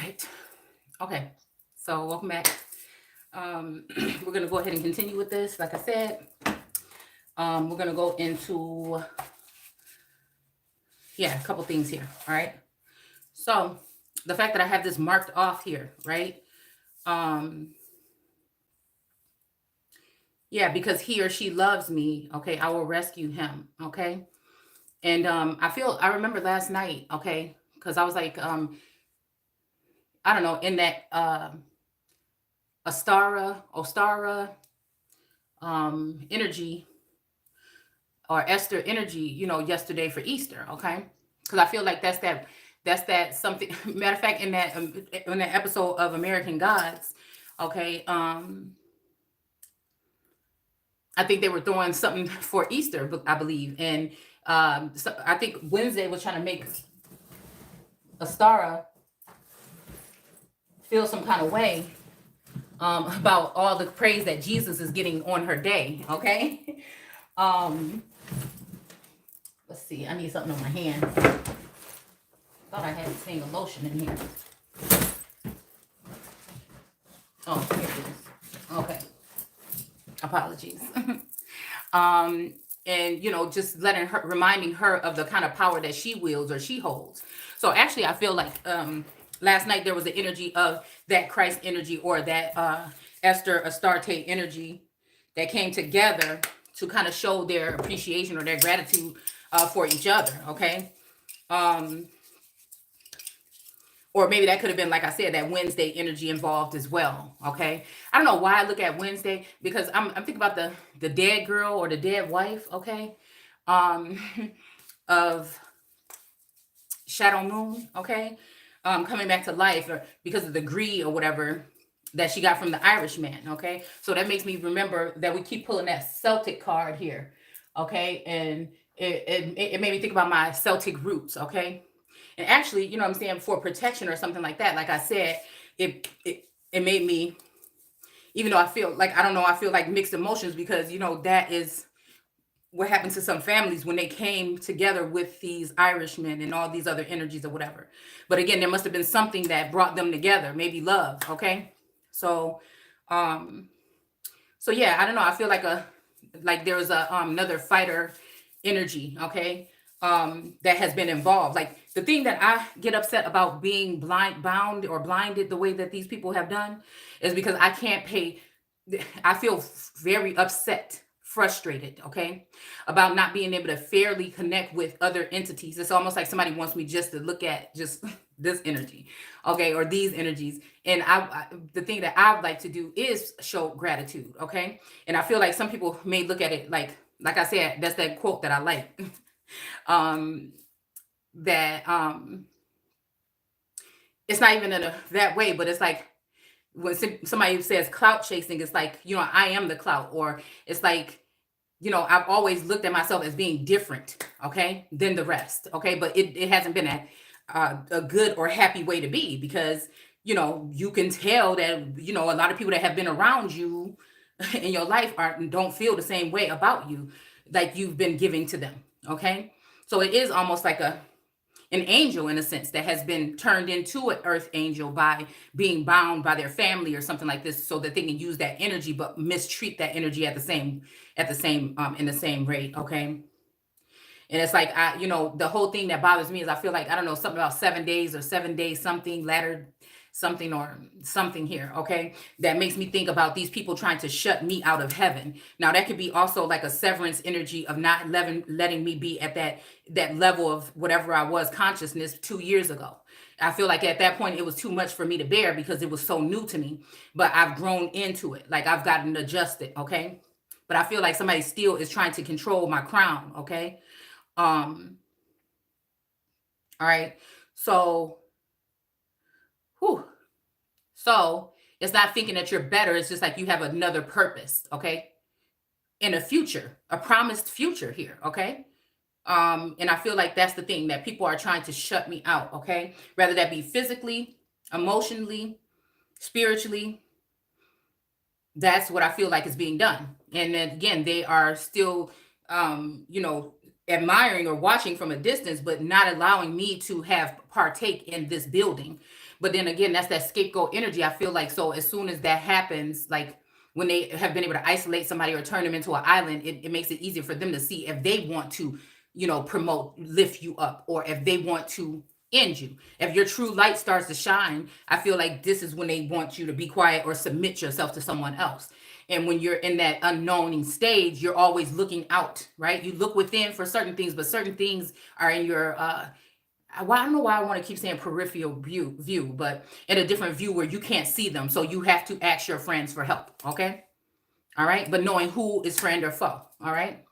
right. Okay. So welcome back. We're gonna go ahead and continue with this. Like I said, we're gonna go into a couple things here. All right. So the fact that I have this marked off here, right? Yeah, because he or she loves me. Okay, I will rescue him. Okay, and I remember last night. Okay, because I was like, I don't know, in that Ostara energy or Esther energy, yesterday for Easter, okay? Because I feel like that's that something. Matter of fact, in that episode of American Gods, okay, I think they were throwing something for Easter, I believe, and so I think Wednesday was trying to make Astara feel some kind of way about all the praise that Jesus is getting on her day, okay? Um, let's see, I need something on my hand. Thought I had this thing of lotion in here. Oh, here it is. Okay. Apologies. And just reminding her of the kind of power that she wields or she holds. So actually, I feel like last night there was the energy of that Christ energy or that Esther Astarte energy that came together to kind of show their appreciation or their gratitude for each other. Okay. Or maybe that could have been, like I said, that Wednesday energy involved as well. Okay. I don't know why I look at Wednesday, because I'm thinking about the dead girl or the dead wife. Okay. Um, of Shadow Moon. Okay. Coming back to life because of the greed or whatever that she got from the Irishman. Okay. So that makes me remember that we keep pulling that Celtic card here. Okay. And it made me think about my Celtic roots. Okay. And actually, what I'm saying, for protection or something like that, like I said, it made me, even though I feel like, I don't know, I feel like mixed emotions, because that is what happened to some families when they came together with these Irishmen and all these other energies or whatever. But again, there must have been something that brought them together, maybe love. Okay. So um so yeah, I don't know, I feel like there was another fighter energy. Okay. That has been involved. Like, the thing that I get upset about being bound or blinded the way that these people have done is because I can't pay. I feel very upset, frustrated, okay, about not being able to fairly connect with other entities. It's almost like somebody wants me just to look at just this energy, okay, or these energies. And the thing that I would like to do is show gratitude, okay. And I feel like some people may look at it like I said, that's that quote that I like. um that It's not even in that way, but it's like when somebody says clout chasing, it's like, I am the clout. Or it's like, I've always looked at myself as being different, okay, than the rest, okay. But it hasn't been a good or happy way to be, because you can tell that a lot of people that have been around you in your life don't feel the same way about you, like you've been giving to them, okay. So it is almost like an angel, in a sense, that has been turned into an earth angel by being bound by their family or something like this, so that they can use that energy but mistreat that energy at the same in the same rate. Okay. And it's like, the whole thing that bothers me is, I feel like, I don't know, something about 7 days or 7 days something ladder something or something here, okay, that makes me think about these people trying to shut me out of heaven. Now that could be also like a severance energy of not letting me be at that level of whatever I was consciousness 2 years ago. I feel like at that point it was too much for me to bear, because it was so new to me, but I've grown into it, like I've gotten adjusted, okay. But I feel like somebody still is trying to control my crown, okay. um all right. So whew, so it's not thinking that you're better. It's just like you have another purpose, okay? In a future, a promised future here, okay? And I feel like that's the thing, that people are trying to shut me out, okay? Whether that be physically, emotionally, spiritually, that's what I feel like is being done. And then again, they are still, um, you know, admiring or watching from a distance, but not allowing me to have partake in this building. But then again, that's that scapegoat energy. I feel like, so as soon as that happens, like when they have been able to isolate somebody or turn them into an island, it makes it easier for them to see if they want to, promote, lift you up, or if they want to end you. If your true light starts to shine, I feel like this is when they want you to be quiet or submit yourself to someone else. And when you're in that unknowing stage, you're always looking out, right? You look within for certain things, but certain things are in your well, I don't know why I want to keep saying peripheral view, but in a different view where you can't see them. So you have to ask your friends for help. Okay. All right. But knowing who is friend or foe. All right.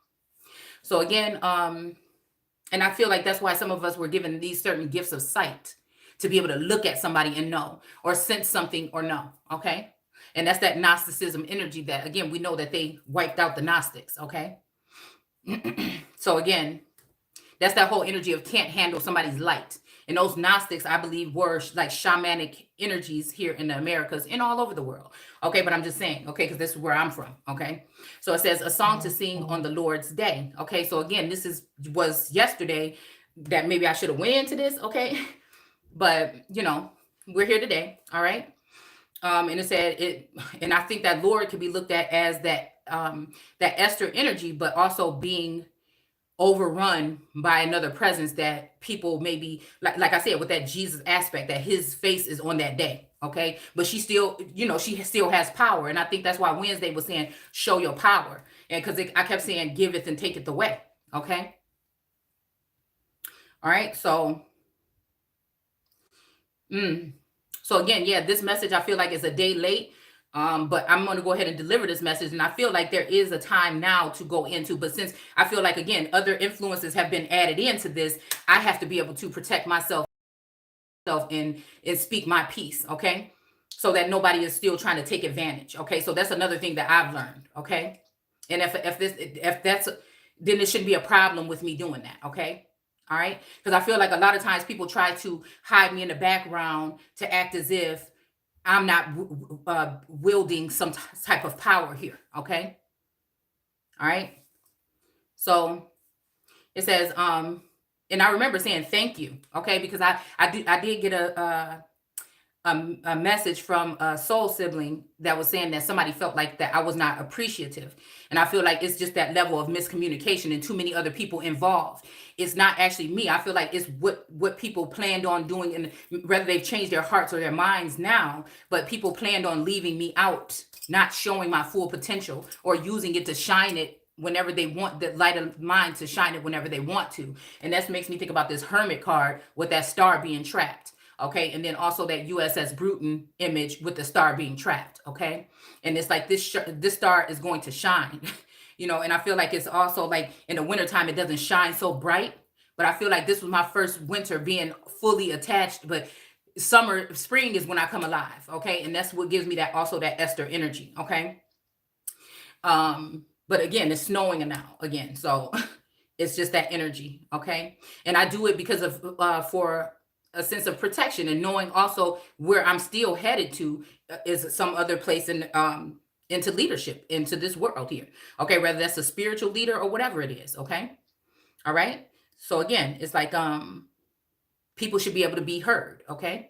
So again, and I feel like that's why some of us were given these certain gifts of sight, to be able to look at somebody and know, or sense something or know. Okay. And that's that Gnosticism energy that, again, we know that they wiped out the Gnostics. Okay. So again, that's that whole energy of can't handle somebody's light. And those Gnostics, I believe, were like shamanic energies here in the Americas and all over the world. Okay, but I'm just saying, okay, because this is where I'm from. Okay, so it says a song to sing on the Lord's day. Okay, so again, this was yesterday that maybe I should have went into this. Okay, but we're here today. All right. And it said it, and I think that Lord could be looked at as that Esther energy, but also being overrun by another presence that people maybe, like I said, with that Jesus aspect, that his face is on that day. Okay, but she still, she still has power, and I think that's why Wednesday was saying show your power, and because I kept saying giveth and taketh away. Okay, all right, so so again, yeah, this message I feel like is a day late. But I'm going to go ahead and deliver this message. And I feel like there is a time now to go into, but since I feel like, again, other influences have been added into this, I have to be able to protect myself and speak my piece. Okay. So that nobody is still trying to take advantage. Okay. So that's another thing that I've learned. Okay. And if that's, then it shouldn't be a problem with me doing that. Okay. All right. Because I feel like a lot of times people try to hide me in the background to act as if I'm not wielding some type of power here. Okay. All right. So it says, and I remember saying thank you. Okay. Because I did get a message from a soul sibling that was saying that somebody felt like that I was not appreciative. And I feel like it's just that level of miscommunication and too many other people involved. It's not actually me. I feel like it's what people planned on doing, and whether they've changed their hearts or their minds now, but people planned on leaving me out, not showing my full potential, or using it to shine it whenever they want, the light of mine to shine it whenever they want to. And that makes me think about this Hermit card with that star being trapped. Okay. And then also that USS Bruton image with the star being trapped. Okay. And it's like this star is going to shine, and I feel like it's also like in the wintertime, it doesn't shine so bright, but I feel like this was my first winter being fully attached, but spring is when I come alive. Okay. And that's what gives me that Esther energy. Okay. But again, it's snowing now again. So it's just that energy. Okay. And I do it because of, for a sense of protection, and knowing also where I'm still headed to is some other place into leadership, into this world here. Okay. Whether that's a spiritual leader or whatever it is. Okay. All right. So again, it's like, people should be able to be heard. Okay.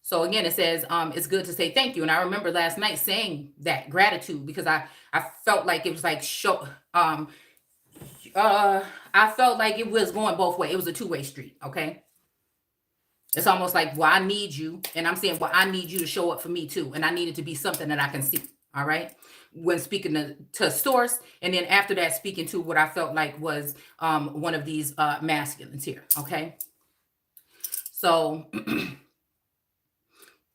So again, it says, it's good to say thank you. And I remember last night saying that gratitude, because I felt like it was like, I felt like it was going both ways. It was a two-way street. Okay. It's almost like, well, I need you. And I'm saying, well, I need you to show up for me too. And I need it to be something that I can see. All right. When speaking to source. And then after that, speaking to what I felt like was one of these masculines here. Okay. So,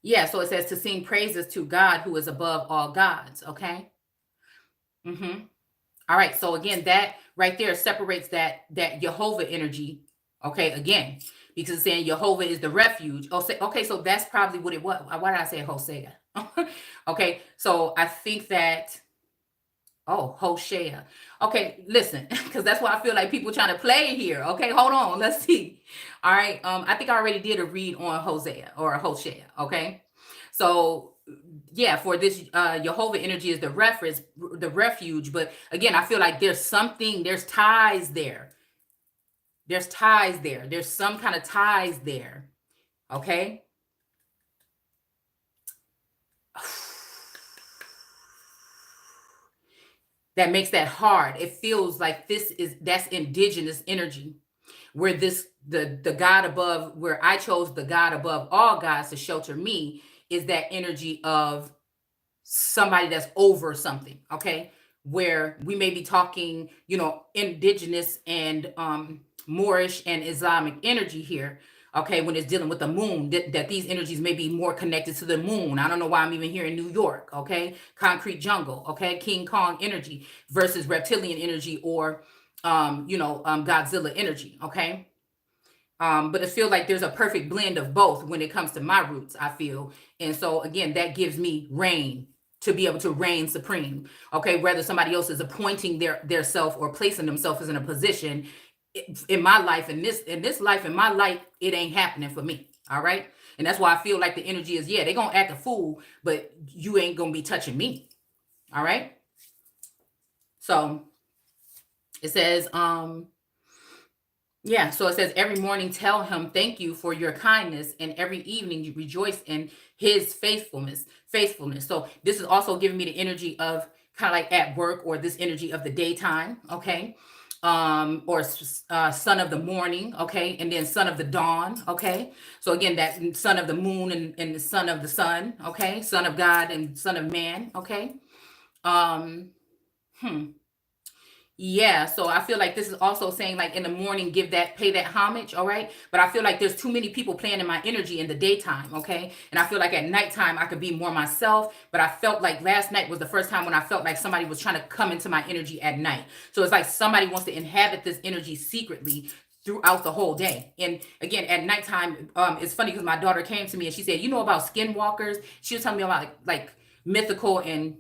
yeah. So it says to sing praises to God who is above all gods. Okay. All right. So again, that right there separates that Jehovah energy. Okay. Again, because it's saying Jehovah is the refuge. Okay, so that's probably what it was. Why did I say Hosea? Okay, so I think that, Hosea. Okay, listen, because that's why I feel like people trying to play here. Okay, hold on, let's see. All right, I think I already did a read on Hosea or Hosea. Okay, so yeah, for this Jehovah energy is the refuge. But again, I feel like there's ties there There's ties there. There's some kind of ties there. Okay. That makes that hard. It feels like that's indigenous energy, where the God above, where I chose the God above all gods to shelter me, is that energy of somebody that's over something. Okay. Where we may be talking, indigenous and Moorish and Islamic energy here. Okay, when it's dealing with the moon, that these energies may be more connected to the moon. I don't know why I'm even here in New York. Okay, concrete jungle. Okay, King Kong energy versus reptilian energy, or Godzilla energy. Okay, but it feels like there's a perfect blend of both when it comes to my roots, I feel. And so again, that gives me reign, to be able to reign supreme. Okay, whether somebody else is appointing their self or placing themselves in a position in my life, in this life, in my life, it ain't happening for me. All right. And that's why I feel like the energy is, they're gonna act a fool, but you ain't gonna be touching me. All right. So it says, so it says, every morning tell him thank you for your kindness, and every evening you rejoice in his faithfulness. So this is also giving me the energy of kind of like at work, or this energy of the daytime. Okay. Or son of the morning. Okay. And then son of the dawn. Okay. So again, that son of the moon and the son of the sun. Okay. Son of God and son of man. Okay. Yeah, so I feel like this is also saying, like, in the morning, pay that homage, all right? But I feel like there's too many people playing in my energy in the daytime, okay? And I feel like at nighttime, I could be more myself, but I felt like last night was the first time when I felt like somebody was trying to come into my energy at night. So it's like somebody wants to inhabit this energy secretly throughout the whole day. And again, at nighttime, it's funny because my daughter came to me and she said, you know about skinwalkers? She was telling me about like mythical and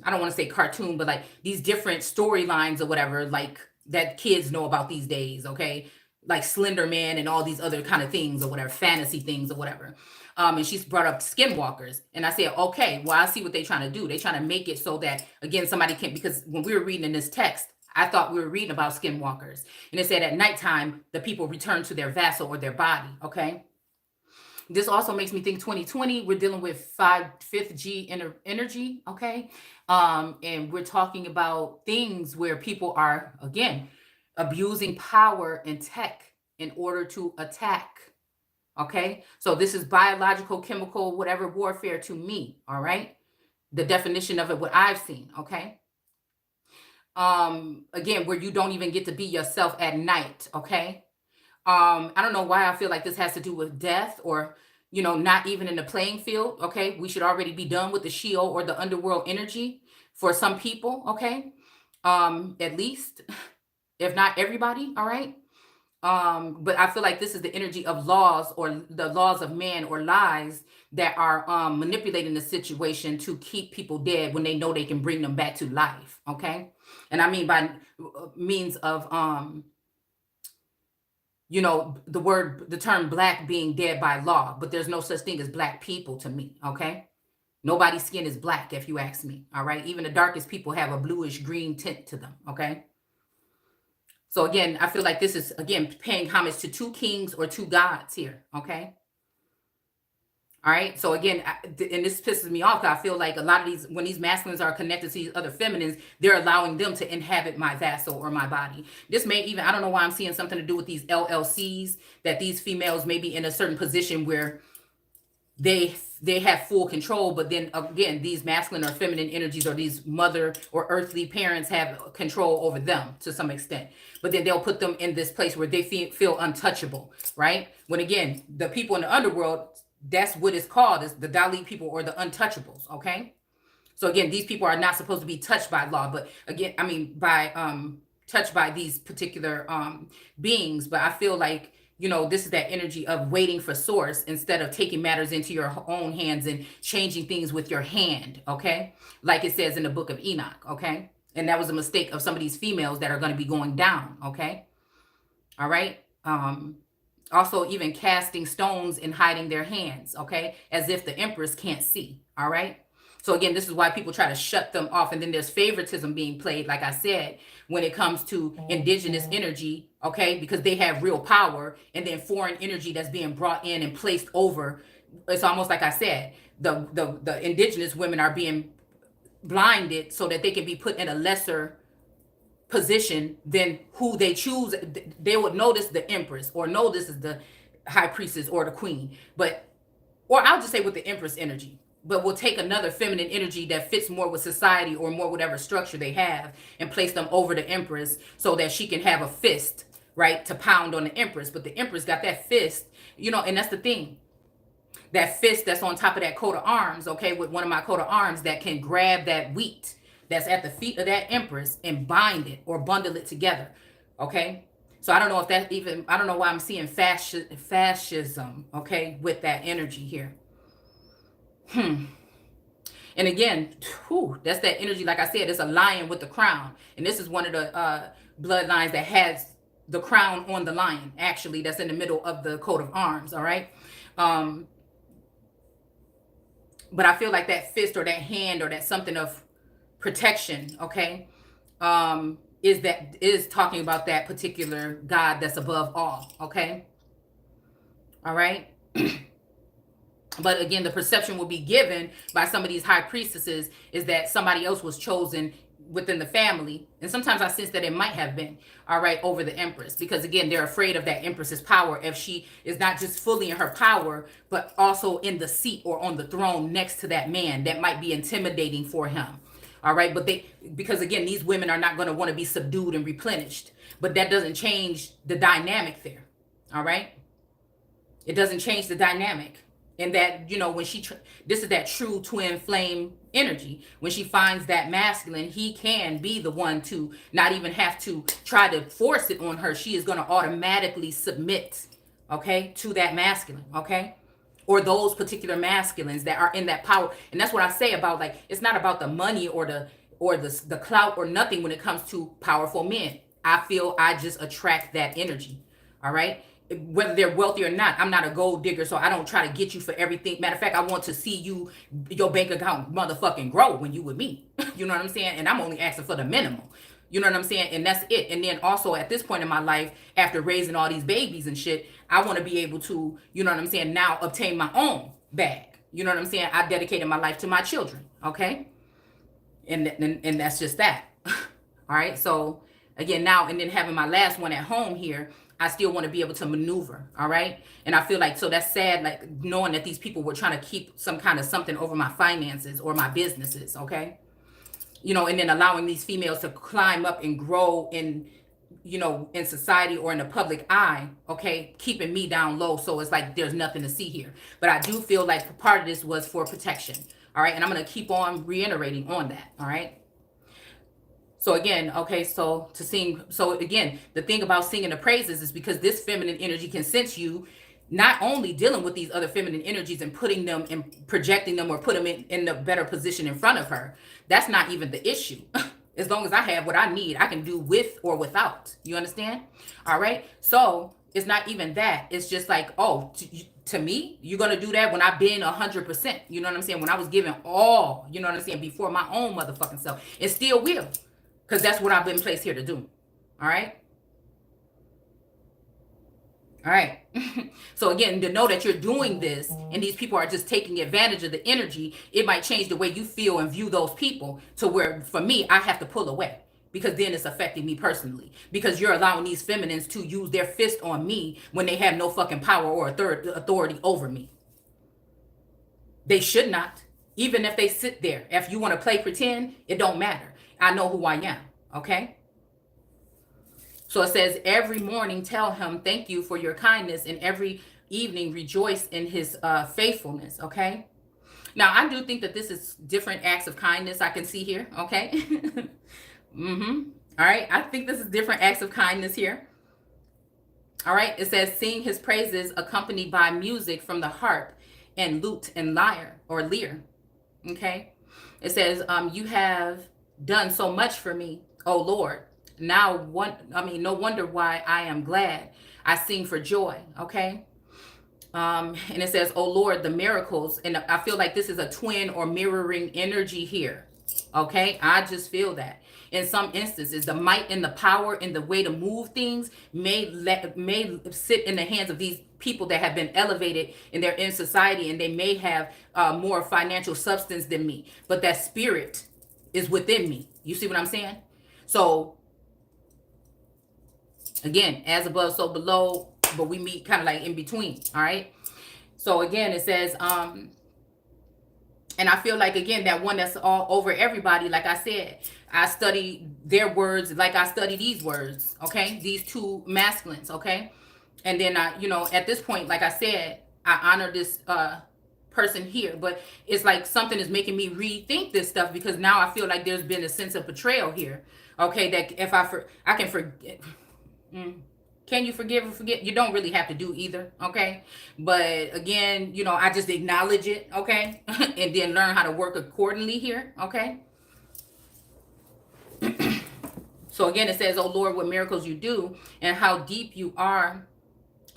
I don't want to say cartoon, but like these different storylines or whatever, like that kids know about these days. Okay. Like Slender Man and all these other kind of things or whatever, fantasy things or whatever. And she's brought up skinwalkers. And I said, okay, well, I see what they're trying to do. They're trying to make it so that, again, somebody can't, because when we were reading in this text, I thought we were reading about skinwalkers. And it said at nighttime, the people return to their vassal or their body. Okay. This also makes me think 2020, we're dealing with 5th G energy, okay? And we're talking about things where people are, again, abusing power and tech in order to attack, okay? So this is biological, chemical, whatever warfare to me, all right? The definition of it, what I've seen, okay? Again, where you don't even get to be yourself at night, okay? I don't know why I feel like this has to do with death, or, not even in the playing field. Okay. We should already be done with the Sheol or the underworld energy for some people. Okay. At least, if not everybody. All right. But I feel like this is the energy of laws, or the laws of man, or lies that are manipulating the situation to keep people dead when they know they can bring them back to life. Okay. And I mean by means of, the term black being dead by law, but there's no such thing as black people to me. Okay. Nobody's skin is black, if you ask me. All right. Even the darkest people have a bluish green tint to them. Okay. So again, I feel like this is, again, paying homage to two kings or two gods here. Okay. All right. So again, and this pisses me off, because I feel like a lot of these, when these masculines are connected to these other feminines, they're allowing them to inhabit my vassal or my body. This may even, I don't know why I'm seeing something to do with these LLCs, that these females may be in a certain position where they have full control, but then again, these masculine or feminine energies, or these mother or earthly parents, have control over them to some extent. But then they'll put them in this place where they feel untouchable, right? When again, the people in the underworld, that's what it's called, is the Dalit people, or the untouchables. Okay. So again, these people are not supposed to be touched by law, but again, I mean, touched by these particular beings. But I feel like, this is that energy of waiting for source instead of taking matters into your own hands and changing things with your hand. Okay. Like it says in the book of Enoch. Okay. And that was a mistake of some of these females that are going to be going down. Okay. All right. Also, even casting stones and hiding their hands, okay, as if the empress can't see. All right. So again, this is why people try to shut them off. And then there's favoritism being played, like I said, when it comes to indigenous energy, okay, because they have real power, and then foreign energy that's being brought in and placed over. It's almost like I said, the indigenous women are being blinded so that they can be put in a lesser position than who they choose. They would know this is the empress, or know this is the high priestess or the queen, or I'll just say with the empress energy, but we'll take another feminine energy that fits more with society or more whatever structure they have and place them over the empress so that she can have a fist, right, to pound on the empress. But the empress got that fist, and that's the thing. That fist that's on top of that coat of arms, okay, with one of my coat of arms that can grab that wheat that's at the feet of that empress and bind it or bundle it together, okay? So I don't know if that even, I don't know why I'm seeing fascism, okay, with that energy here. And again, that's that energy. Like I said, it's a lion with the crown. And this is one of the bloodlines that has the crown on the lion, actually, that's in the middle of the coat of arms, all right? But I feel like that fist or that hand or that something of protection, okay, is talking about that particular God that's above all, okay? All right? But again, the perception will be given by some of these high priestesses is that somebody else was chosen within the family. And sometimes I sense that it might have been, all right, over the empress. Because again, they're afraid of that empress's power if she is not just fully in her power, but also in the seat or on the throne next to that man that might be intimidating for him. All right, but because again, these women are not going to want to be subdued and replenished. But that doesn't change the dynamic there. All right. It doesn't change the dynamic. And that, when this is that true twin flame energy. When she finds that masculine, he can be the one to not even have to try to force it on her. She is going to automatically submit, okay, to that masculine, okay? Or those particular masculines that are in that power. And that's what I say about, like, it's not about the money or the clout or nothing when it comes to powerful men. I feel I just attract that energy, all right? Whether they're wealthy or not, I'm not a gold digger, so I don't try to get you for everything. Matter of fact, I want to see your bank account motherfucking grow when you with me. You know what I'm saying? And I'm only asking for the minimum. You know what I'm saying? And that's it. And then also at this point in my life, after raising all these babies and shit, I want to be able to, you know what I'm saying, now obtain my own bag. You know what I'm saying? I dedicated my life to my children, okay? And that's just that. All right? So again, now, and then having my last one at home here, I still want to be able to maneuver, all right? And I feel like, so that's sad, like knowing that these people were trying to keep some kind of something over my finances or my businesses, okay? And then allowing these females to climb up and grow in, in society or in the public eye, okay? Keeping me down low, so it's like there's nothing to see here. But I do feel like part of this was for protection, all right? And I'm going to keep on reiterating on that, all right? So again, okay, so again, the thing about singing the praises is because this feminine energy can sense you not only dealing with these other feminine energies and putting them and projecting them or put them in a better position in front of her. That's not even the issue. As long as I have what I need, I can do with or without. You understand? All right. So it's not even that. It's just like, oh, to me, you're going to do that when I've been 100%. You know what I'm saying? When I was giving all, you know what I'm saying, before my own motherfucking self. It still will. Because that's what I've been placed here to do. All right? All right. So again, to know that you're doing this and these people are just taking advantage of the energy, it might change the way you feel and view those people to where, for me, I have to pull away. Because then it's affecting me personally. Because you're allowing these feminines to use their fist on me when they have no fucking power or authority over me. They should not. Even if they sit there. If you want to play pretend, it don't matter. I know who I am, okay? So it says, every morning tell him, thank you for your kindness, and every evening rejoice in his faithfulness, okay? Now, I do think that this is different acts of kindness I can see here, okay? All right, I think this is different acts of kindness here. All right, it says, sing his praises accompanied by music from the harp and lute and lyre, okay? It says, you have done so much for me, oh Lord. Now, no wonder why I am glad. I sing for joy, okay? And it says, oh Lord, the miracles. And I feel like this is a twin or mirroring energy here. Okay, I just feel that in some instances the might and the power and the way to move things may sit in the hands of these people that have been elevated and they're in society, and they may have more financial substance than me, but that spirit is within me. You see what I'm saying? So again, as above so below, but we meet kind of like in between. All right, so again it says and I feel like, again, that one that's all over everybody, like I said, I study their words like I study these words, okay? These two masculines, okay? And then, you know, at this point, like I said, I honor this person here. But it's like something is making me rethink this stuff, because now I feel like there's been a sense of betrayal here, okay? That if I can forget... Can you forgive or forget? You don't really have to do either, okay? But again, you know, I just acknowledge it, okay? And then learn how to work accordingly here, okay? So again, it says, oh Lord, what miracles you do and how deep you are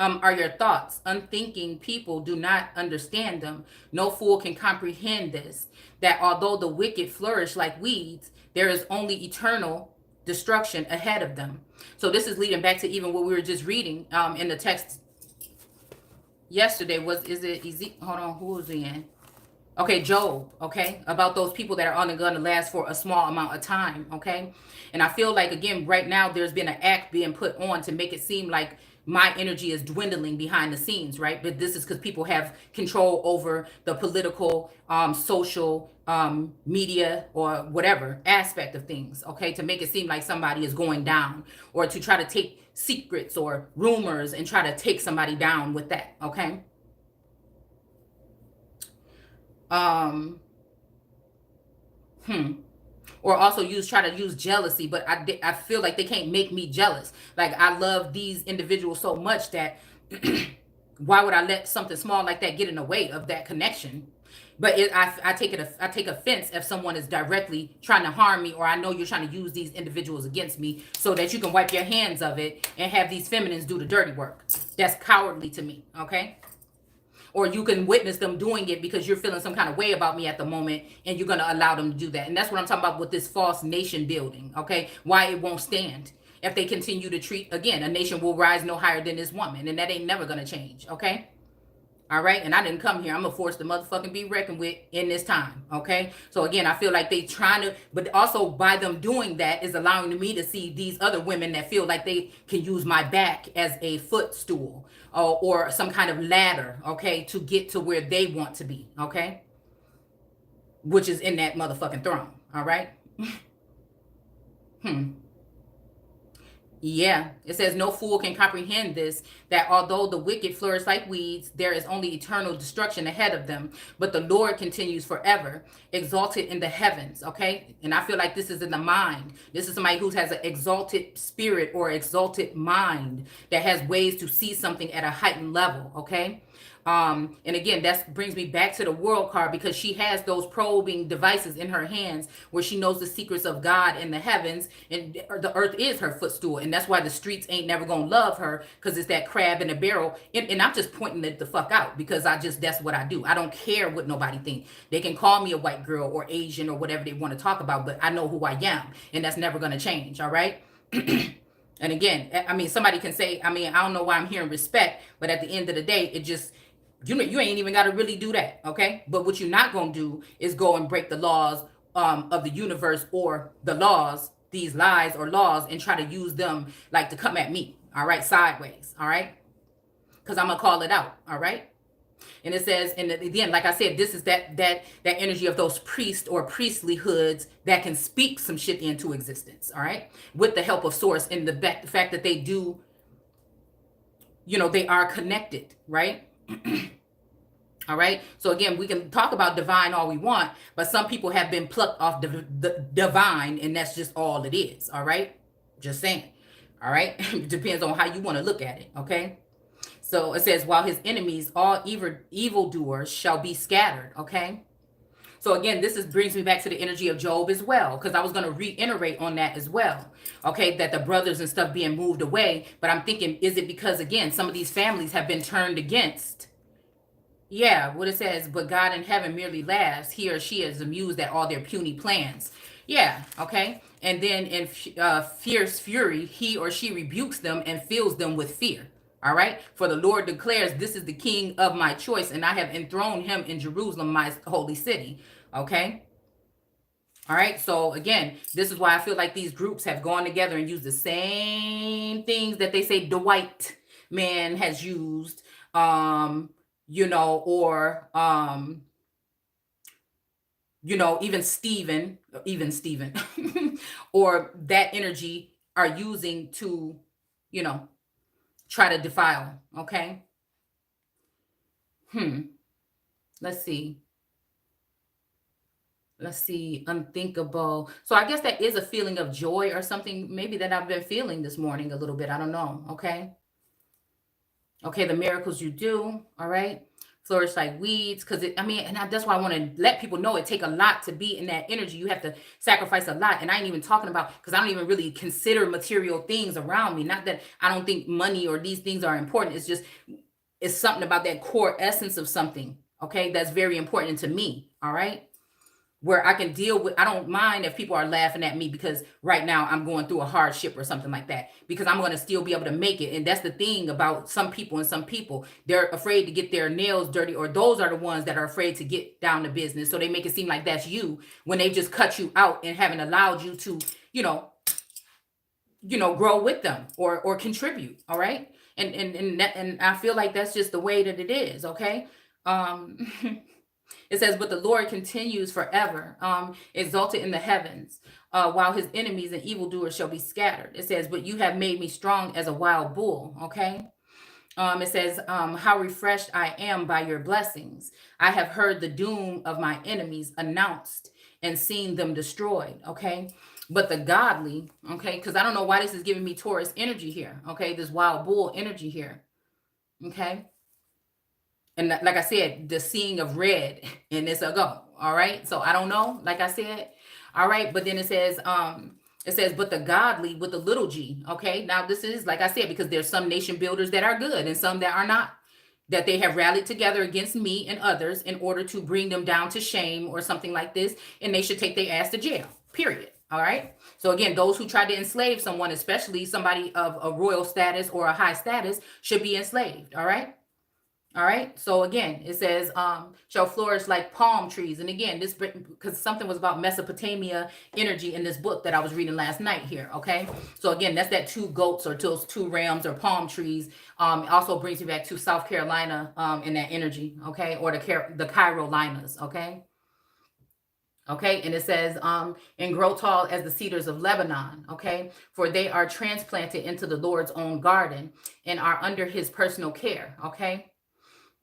your thoughts. Unthinking people do not understand them. No fool can comprehend this, that although the wicked flourish like weeds, there is only eternal destruction ahead of them. So this is leading back to even what we were just reading in the text yesterday. Hold on, who was he in? Okay, Job, okay, about those people that are only going to last for a small amount of time, okay? And I feel like, again, right now there's been an act being put on to make it seem like my energy is dwindling behind the scenes, right? But this is because people have control over the political, social, media, or whatever aspect of things, okay? To make it seem like somebody is going down, or to try to take secrets or rumors and try to take somebody down with that, okay? Or also try to use jealousy, but I feel like they can't make me jealous. Like, I love these individuals so much that why would I let something small like that get in the way of that connection? But I take offense if someone is directly trying to harm me, or I know you're trying to use these individuals against me so that you can wipe your hands of it and have these feminines do the dirty work. That's cowardly to me, okay? Or you can witness them doing it because you're feeling some kind of way about me at the moment, and you're going to allow them to do that. And that's what I'm talking about with this false nation building, okay? Why it won't stand. If they continue to treat, again, a nation will rise no higher than this woman, and that ain't never going to change, okay? All right? And I didn't come here. I'm going to force the motherfucking be reckoned with in this time, okay? So again, I feel like they trying to, but also by them doing that is allowing me to see these other women that feel like they can use my back as a footstool, or some kind of ladder, okay, to get to where they want to be, okay? Which is in that motherfucking throne, all right? Yeah, it says, no fool can comprehend this, that although the wicked flourish like weeds, there is only eternal destruction ahead of them. But the Lord continues forever, exalted in the heavens, okay? And I feel like this is in the mind. This is somebody who has an exalted spirit or exalted mind that has ways to see something at a heightened level, okay? And again, that brings me back to the world card, because she has those probing devices in her hands where she knows the secrets of God in the heavens, and the earth is her footstool. And that's why the streets ain't never gonna love her, because it's that crab in a barrel. And I'm just pointing it the fuck out, because that's what I do. I don't care what nobody think. They can call me a white girl or Asian or whatever they want to talk about, but I know who I am, and that's never gonna change, all right? And again, I mean, somebody can say, I mean, I don't know why I'm hearing respect, but at the end of the day, it just, you ain't even got to really do that, okay? But what you're not going to do is go and break the laws of the universe, or the laws, these lies or laws, and try to use them like to come at me, all right? Sideways, all right? Because I'm going to call it out, all right? And it says, and again, like I said, this is that energy of those priests or priestly hoods that can speak some shit into existence, all right? With the help of source, and the fact that they do, they are connected, right? All right. So again, we can talk about divine all we want, but some people have been plucked off the divine, and that's just all it is. All right. Just saying. All right. It depends on how you want to look at it. Okay. So it says, while his enemies, all evildoers, shall be scattered. Okay. So again, brings me back to the energy of Job as well, because I was going to reiterate on that as well. Okay, that the brothers and stuff being moved away. But I'm thinking, is it because, again, some of these families have been turned against Yeah, what it says, but God in heaven merely laughs. He or she is amused at all their puny plans. Yeah, okay. And then in fierce fury, he or she rebukes them and fills them with fear. All right. For the Lord declares, this is the king of my choice, and I have enthroned him in Jerusalem, my holy city. Okay. All right. So again, this is why I feel like these groups have gone together and used the same things that they say the white man has used. Or even Stephen, or that energy are using to, try to defile. Okay. Let's see. Unthinkable. So I guess that is a feeling of joy or something maybe that I've been feeling this morning a little bit. I don't know. Okay. Okay, the miracles you do, all right? Flourish like weeds, because that's why I want to let people know it take a lot to be in that energy. You have to sacrifice a lot. And I ain't even talking about, because I don't even really consider material things around me. Not that I don't think money or these things are important. It's just, it's something about that core essence of something, okay? That's very important to me, all right? Where I can deal with, I don't mind if people are laughing at me because right now I'm going through a hardship or something like that, because I'm going to still be able to make it. And that's the thing about some people, they're afraid to get their nails dirty, or those are the ones that are afraid to get down to business. So they make it seem like that's you when they just cut you out and haven't allowed you to, grow with them or contribute. All right. And I feel like that's just the way that it is. Okay. It says, but the Lord continues forever, exalted in the heavens, while his enemies and evildoers shall be scattered. It says, but you have made me strong as a wild bull. Okay. It says, how refreshed I am by your blessings. I have heard the doom of my enemies announced and seen them destroyed. Okay. But the godly, okay, because I don't know why this is giving me Taurus energy here. Okay. This wild bull energy here. Okay. And like I said, the seeing of red, and it's a go. All right. So I don't know, like I said. All right. But then it says, but the godly with the little g. Okay. Now this is, like I said, because there's some nation builders that are good and some that are not, that they have rallied together against me and others in order to bring them down to shame or something like this. And they should take their ass to jail, period. All right. So again, those who try to enslave someone, especially somebody of a royal status or a high status, should be enslaved. All right. All right. So again, it says, shall flourish like palm trees. And again, this, because something was about Mesopotamia energy in this book that I was reading last night here. Okay. So again, that's that 2 goats or two rams or palm trees. It also brings me back to South Carolina in that energy. Okay. Or the Carolinas. Okay. Okay. And it says, and grow tall as the cedars of Lebanon. Okay. For they are transplanted into the Lord's own garden and are under his personal care. Okay.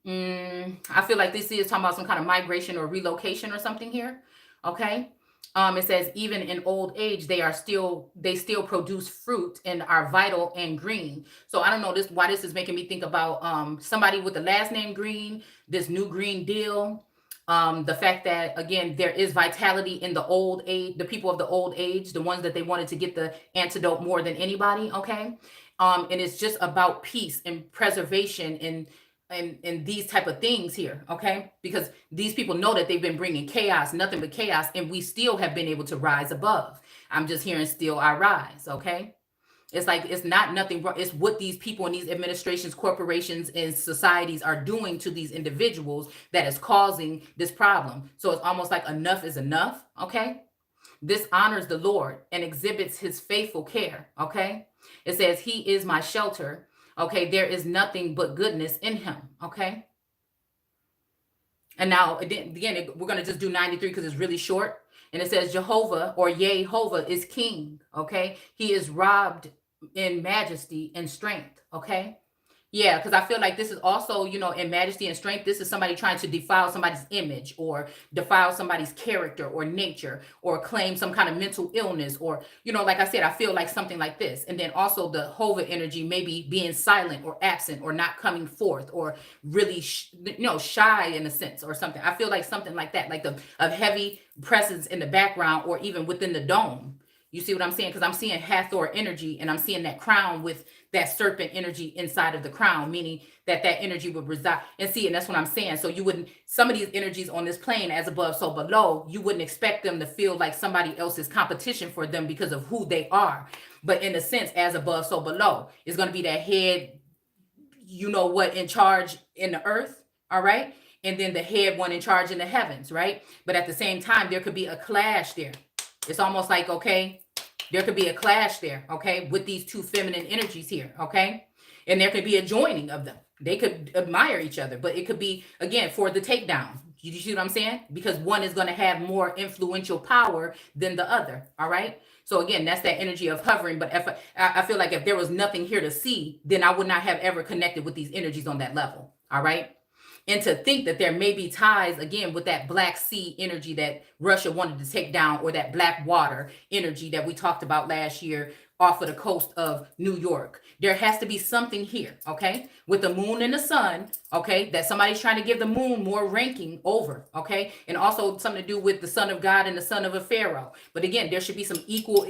I feel like this is talking about some kind of migration or relocation or something here. Okay. It says, even in old age, they still produce fruit and are vital and green. So I don't know why this is making me think about somebody with the last name Green, this new Green Deal. The fact that, again, there is vitality in the old age, the people of the old age, the ones that they wanted to get the antidote more than anybody. Okay. And it's just about peace and preservation and these type of things here, okay? Because these people know that they've been bringing chaos, nothing but chaos, and we still have been able to rise above. I'm just hearing still I rise, okay? It's like, it's not nothing wrong. It's what these people in these administrations, corporations, and societies are doing to these individuals that is causing this problem. So it's almost like enough is enough, okay? This honors the Lord and exhibits his faithful care, okay? It says, he is my shelter. Okay, there is nothing but goodness in him. Okay. And now, again, we're going to just do 93 because it's really short. And it says Jehovah or Yehovah is king. Okay. He is robed in majesty and strength. Okay. Yeah, because I feel like this is also, in majesty and strength, this is somebody trying to defile somebody's image or defile somebody's character or nature or claim some kind of mental illness or, like I said, I feel like something like this. And then also the Hova energy, maybe being silent or absent or not coming forth or really, shy in a sense or something. I feel like something like that, like a heavy presence in the background or even within the dome. You see what I'm saying? Because I'm seeing Hathor energy, and I'm seeing that crown with that serpent energy inside of the crown, meaning that that energy would reside. And see, and that's what I'm saying. So you wouldn't, some of these energies on this plane, as above, so below, you wouldn't expect them to feel like somebody else's competition for them because of who they are. But in a sense, as above, so below, it's going to be that head, you know what, in charge in the earth. All right. And then the head one in charge in the heavens. Right. But at the same time, there could be a clash there. It's almost like, okay, there could be a clash there, okay, with these two feminine energies here, okay? And there could be a joining of them. They could admire each other, but it could be, again, for the takedown. You see what I'm saying? Because one is going to have more influential power than the other, all right? So again, that's that energy of hovering. But if I feel like if there was nothing here to see, then I would not have ever connected with these energies on that level, all right? And to think that there may be ties, again, with that Black Sea energy that Russia wanted to take down, or that black water energy that we talked about last year off of the coast of New York. There has to be something here, okay, with the moon and the sun, okay, that somebody's trying to give the moon more ranking over, okay, and also something to do with the son of God and the son of a Pharaoh. But again, there should be some equal,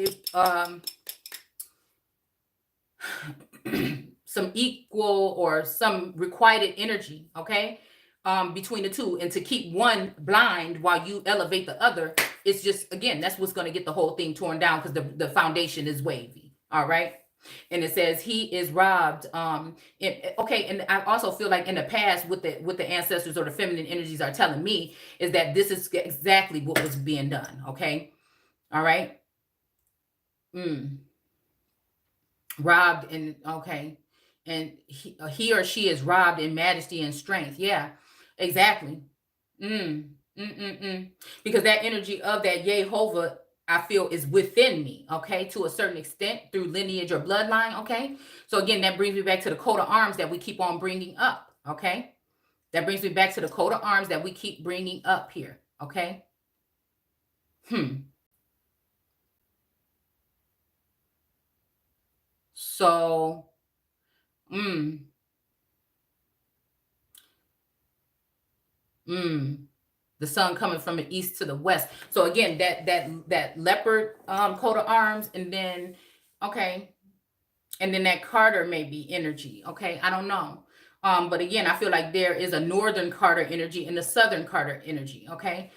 some equal or some requited energy, okay, between the two. And to keep one blind while you elevate the other, it's just, again, that's what's going to get the whole thing torn down, because the foundation is wavy. All right. And it says he is robbed. Okay. And I also feel like in the past, what the ancestors or the feminine energies are telling me is that this is exactly what was being done. Okay. All right. Robbed, and okay. And he or she is robbed in majesty and strength. Yeah, exactly. Because that energy of that Yehovah, I feel, is within me, okay, to a certain extent through lineage or bloodline, okay? So again, that brings me back to the coat of arms that we keep on bringing up, okay? That brings me back to the coat of arms that we keep bringing up here, okay? So, the sun coming from the east to the west. So again, that leopard coat of arms, and then, okay, and then that Carter maybe energy, okay, I don't know. But again, I feel like there is a northern Carter energy and a southern Carter energy, okay?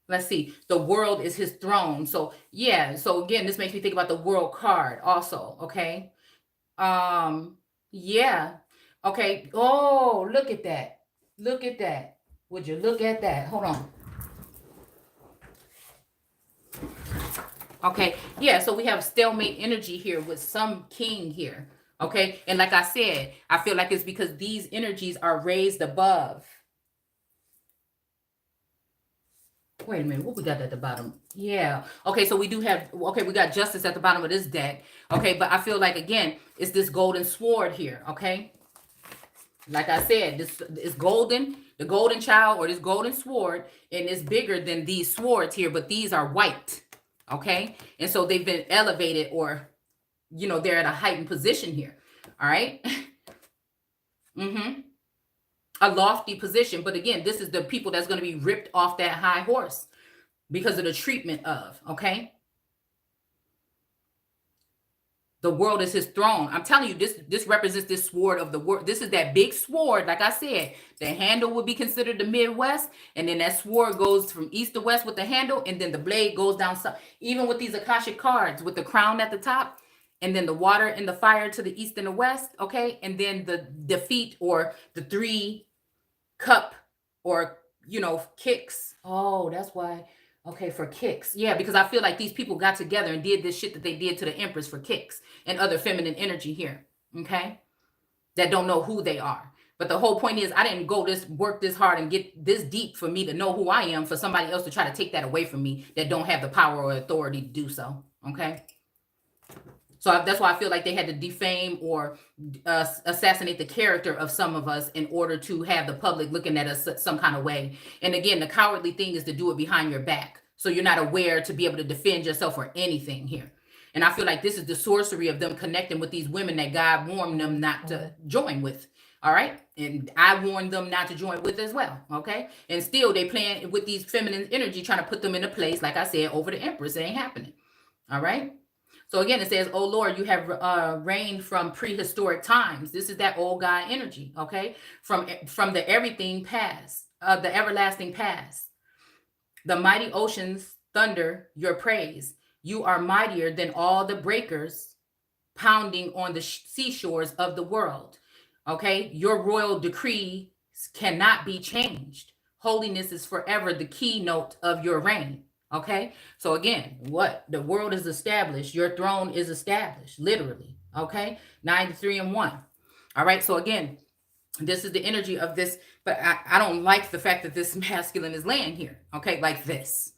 Let's see. The world is his throne. So yeah. So again, this makes me think about the world card also. Okay. Yeah. Okay. Oh, look at that. Look at that. Would you look at that? Hold on. Okay. Yeah. So we have stalemate energy here with some king here. Okay. And like I said, I feel like it's because these energies are raised above. Wait a minute, what we got at the bottom? Yeah. Okay, so we do have, okay, we got justice at the bottom of this deck. Okay, but I feel like, again, it's this golden sword here, okay? Like I said, this is golden, the golden child, or this golden sword, and it's bigger than these swords here, but these are white, okay? And so they've been elevated, or, you know, they're at a heightened position here, all right? A lofty position. But again, this is the people that's going to be ripped off that high horse because of the treatment of, okay? The world is his throne. I'm telling you, this represents this sword of the world. This is that big sword. Like I said, the handle would be considered the Midwest. And then that sword goes from east to west with the handle. And then the blade goes down south. Even with these Akashic cards with the crown at the top. And then the water and the fire to the east and the west. Okay. And then the defeat, or the 3 cup, or, you know, kicks. Oh, that's why. Okay, for kicks. Yeah, because I feel like these people got together and did this shit that they did to the Empress for kicks, and other feminine energy here, okay, that don't know who they are. But the whole point is, I didn't work this hard and get this deep for me to know who I am, for somebody else to try to take that away from me that don't have the power or authority to do so, okay? So that's why I feel like they had to defame or assassinate the character of some of us in order to have the public looking at us some kind of way. And again, the cowardly thing is to do it behind your back. So you're not aware to be able to defend yourself or anything here. And I feel like this is the sorcery of them connecting with these women that God warned them not to join with. All right. And I warned them not to join with as well. Okay. And still they playing with these feminine energy, trying to put them in a place, like I said, over the Empress. It ain't happening. All right. So again, it says, "Oh Lord, you have reigned from prehistoric times." This is that old guy energy. Okay. From the everything past, the everlasting past. The mighty oceans thunder your praise. You are mightier than all the breakers pounding on the seashores of the world. Okay, your royal decree cannot be changed. Holiness is forever the keynote of your reign. Okay, so again, what the world is established, your throne is established, literally. Okay, 93 and 1. All right, so again, this is the energy of this, but I don't like the fact that this masculine is laying here. Okay, like this.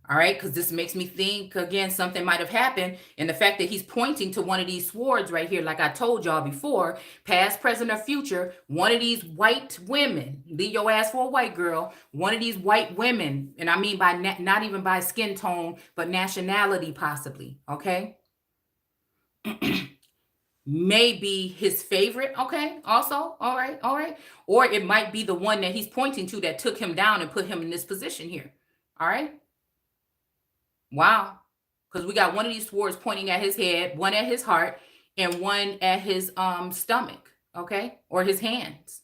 All right, because this makes me think, again, something might have happened. And the fact that he's pointing to one of these swords right here, like I told y'all before, past, present, or future, one of these white women, leave your ass for a white girl, one of these white women, and I mean by not even by skin tone, but nationality possibly, okay? Maybe his favorite, okay, also, all right. Or it might be the one that he's pointing to that took him down and put him in this position here, all right? Wow. Because we got one of these swords pointing at his head, one at his heart, and one at his stomach, okay? Or his hands.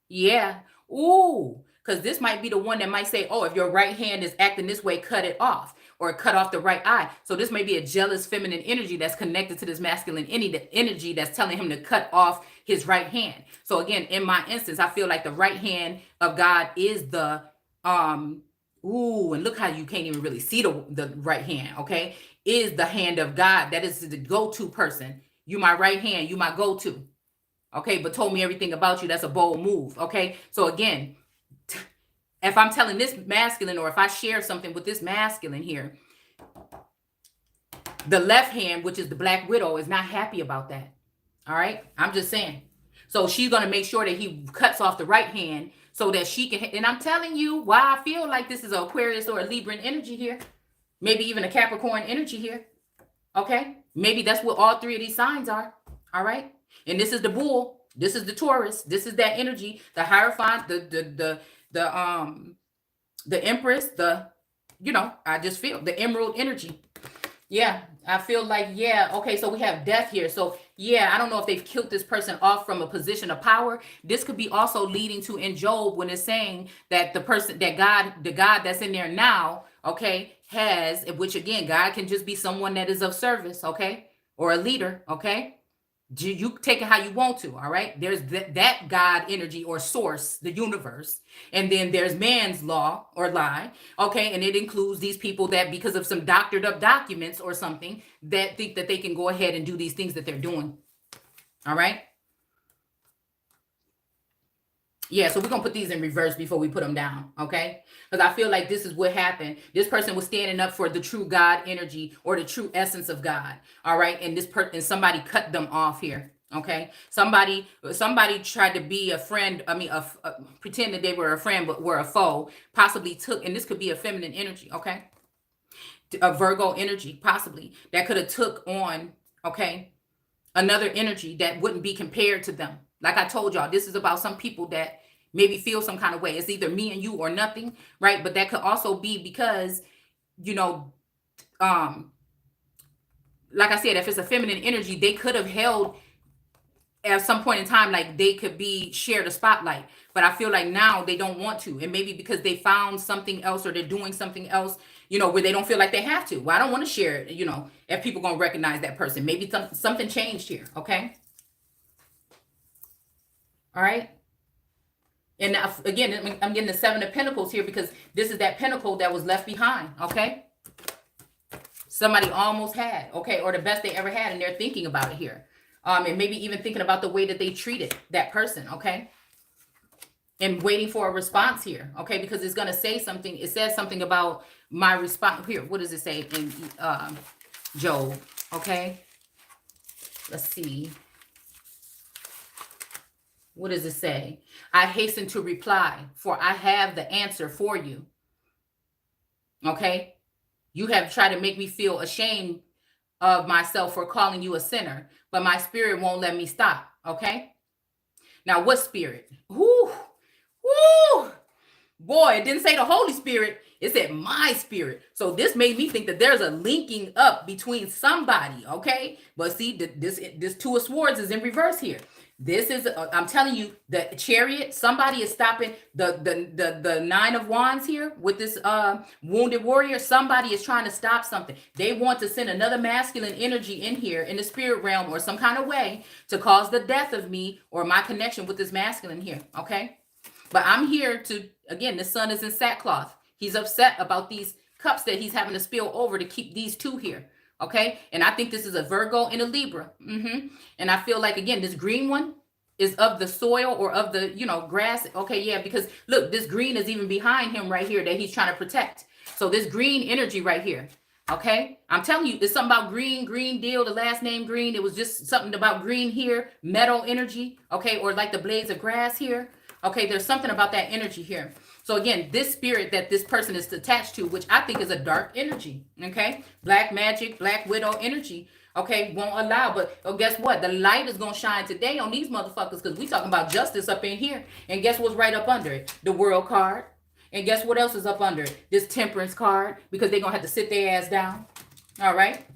Yeah. Ooh. Because this might be the one that might say, oh, if your right hand is acting this way, cut it off. Or cut off the right eye. So this may be a jealous feminine energy that's connected to this masculine energy that's telling him to cut off his right hand. So again, in my instance, I feel like the right hand of God is the ooh, and look how you can't even really see the right hand, okay? Is the hand of God. That is the go-to person. You my right hand, you my go-to. Okay, but told me everything about you. That's a bold move, okay? So again, if I'm telling this masculine, or if I share something with this masculine here, the left hand, which is the Black Widow, is not happy about that. All right? I'm just saying. So she's going to make sure that he cuts off the right hand so that she can, and I'm telling you why I feel like this is an Aquarius or a Libran energy here. Maybe even a Capricorn energy here. Okay? Maybe that's what all three of these signs are. All right? And this is the bull. This is the Taurus. This is that energy. The Hierophant, the Empress, I just feel the Emerald energy. Yeah, I feel like, yeah, okay, so we have death here. So, yeah, I don't know if they've killed this person off from a position of power. This could be also leading to in Job when it's saying that the person, that God, the God that's in there now, okay, has, which again, God can just be someone that is of service, okay, or a leader, okay? You take it how you want to, all right? There's that God energy or source, the universe. And then there's man's law or lie, okay? And it includes these people that because of some doctored up documents or something that think that they can go ahead and do these things that they're doing, all right? Yeah, so we're going to put these in reverse before we put them down, okay? Because I feel like this is what happened. This person was standing up for the true God energy or the true essence of God, all right? And this person, somebody cut them off here, okay? Somebody tried to be a friend, pretend that they were a friend but were a foe, possibly took, and this could be a feminine energy, okay? A Virgo energy, possibly, that could have took on, okay, another energy that wouldn't be compared to them. Like I told y'all, this is about some people that maybe feel some kind of way. It's either me and you or nothing, right? But that could also be because, like I said, if it's a feminine energy, they could have held at some point in time, like they could be shared a spotlight. But I feel like now they don't want to. And maybe because they found something else or they're doing something else, where they don't feel like they have to. Well, I don't want to share it, if people going to recognize that person. Maybe something changed here, okay? All right. And now, again, I'm getting the Seven of Pentacles here because this is that pentacle that was left behind. Okay. Somebody almost had. Okay. Or the best they ever had. And they're thinking about it here. And maybe even thinking about the way that they treated that person. Okay. And waiting for a response here. Okay. Because it's going to say something. It says something about my response here. What does it say in Job? Okay. Let's see. What does it say? I hasten to reply, for I have the answer for you. Okay? You have tried to make me feel ashamed of myself for calling you a sinner, but my spirit won't let me stop. Okay? Now, what spirit? Whoo, whoo, boy, it didn't say the Holy Spirit. It said my spirit. So this made me think that there's a linking up between somebody, okay? But see, this Two of Swords is in reverse here. This is, I'm telling you, the Chariot, somebody is stopping the Nine of Wands here with this wounded warrior. Somebody is trying to stop something. They want to send another masculine energy in here in the spirit realm or some kind of way to cause the death of me or my connection with this masculine here, okay? But I'm here to, again, the sun is in sackcloth. He's upset about these cups that he's having to spill over to keep these two here. Okay. And I think this is a Virgo and a Libra. And I feel like, again, this green one is of the soil or of the, grass. Okay. Yeah. Because look, this green is even behind him right here that he's trying to protect. So this green energy right here. Okay. I'm telling you, it's something about green deal. The last name green. It was just something about green here. Metal energy. Okay. Or like the blades of grass here. Okay. There's something about that energy here. So again, this spirit that this person is attached to, which I think is a dark energy, okay? Black magic, black widow energy, okay, won't allow. But guess what? The light is going to shine today on these motherfuckers because we talking about justice up in here. And guess what's right up under it? The World card. And guess what else is up under it? This Temperance card, because they're going to have to sit their ass down, all right?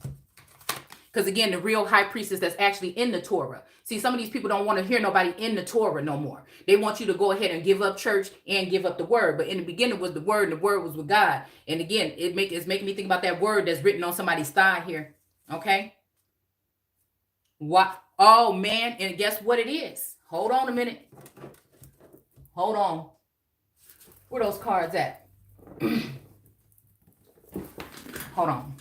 Because again, the real high priestess that's actually in the Torah. See, some of these people don't want to hear nobody in the Torah no more. They want you to go ahead and give up church and give up the word. But in the beginning was the word, and the word was with God. And again, it's making me think about that word that's written on somebody's thigh here. Okay? What? Oh, man. And guess what it is? Hold on a minute. Hold on. Where those cards at? Hold on.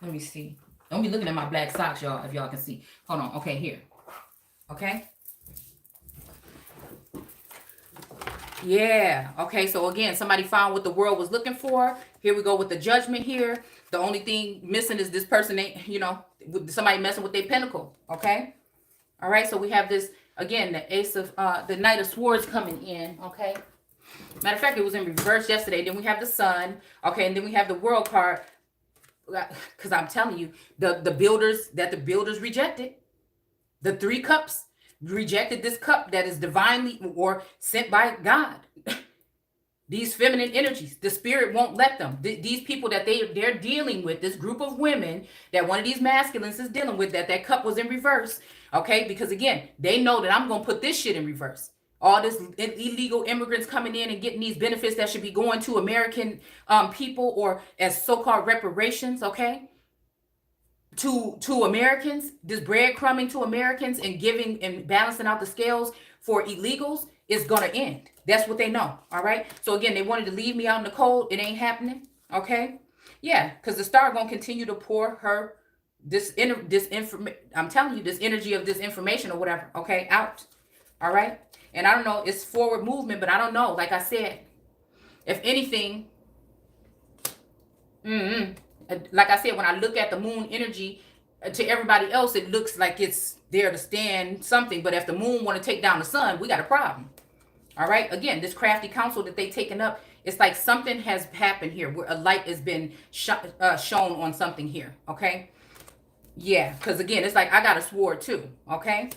Let me see. Don't be looking at my black socks, y'all, if y'all can see. Hold on. Okay, here. Okay. Yeah. Okay, so again, somebody found what the world was looking for. Here we go with the Judgment here. The only thing missing is this person ain't, somebody messing with their pentacle. Okay. All right, so we have this, again, the Knight of Swords coming in. Okay. Matter of fact, it was in reverse yesterday. Then we have the Sun. Okay, and then we have the World card. Because I'm telling you, the builders rejected. The Three Cups rejected this cup that is divinely or sent by God. These feminine energies, the spirit won't let them. These people that they're dealing with, this group of women that one of these masculines is dealing with, that cup was in reverse. Okay, because again, they know that I'm going to put this shit in reverse. All this illegal immigrants coming in and getting these benefits that should be going to American people or as so-called reparations, okay? To Americans, this breadcrumbing to Americans and giving and balancing out the scales for illegals is going to end. That's what they know, all right? So again, they wanted to leave me out in the cold. It ain't happening, okay? Yeah, because the star going to continue to pour her I'm telling you, this energy of this information or whatever, okay, out, all right? And I don't know, it's forward movement, but I don't know. Like I said, if anything, like I said, when I look at the moon energy, to everybody else, it looks like it's there to stand something. But if the moon want to take down the sun, we got a problem. All right. Again, this crafty counsel that they taken up, it's like something has happened here where a light has been shown on something here. Okay. Yeah. Because again, it's like I got a sword too. Okay.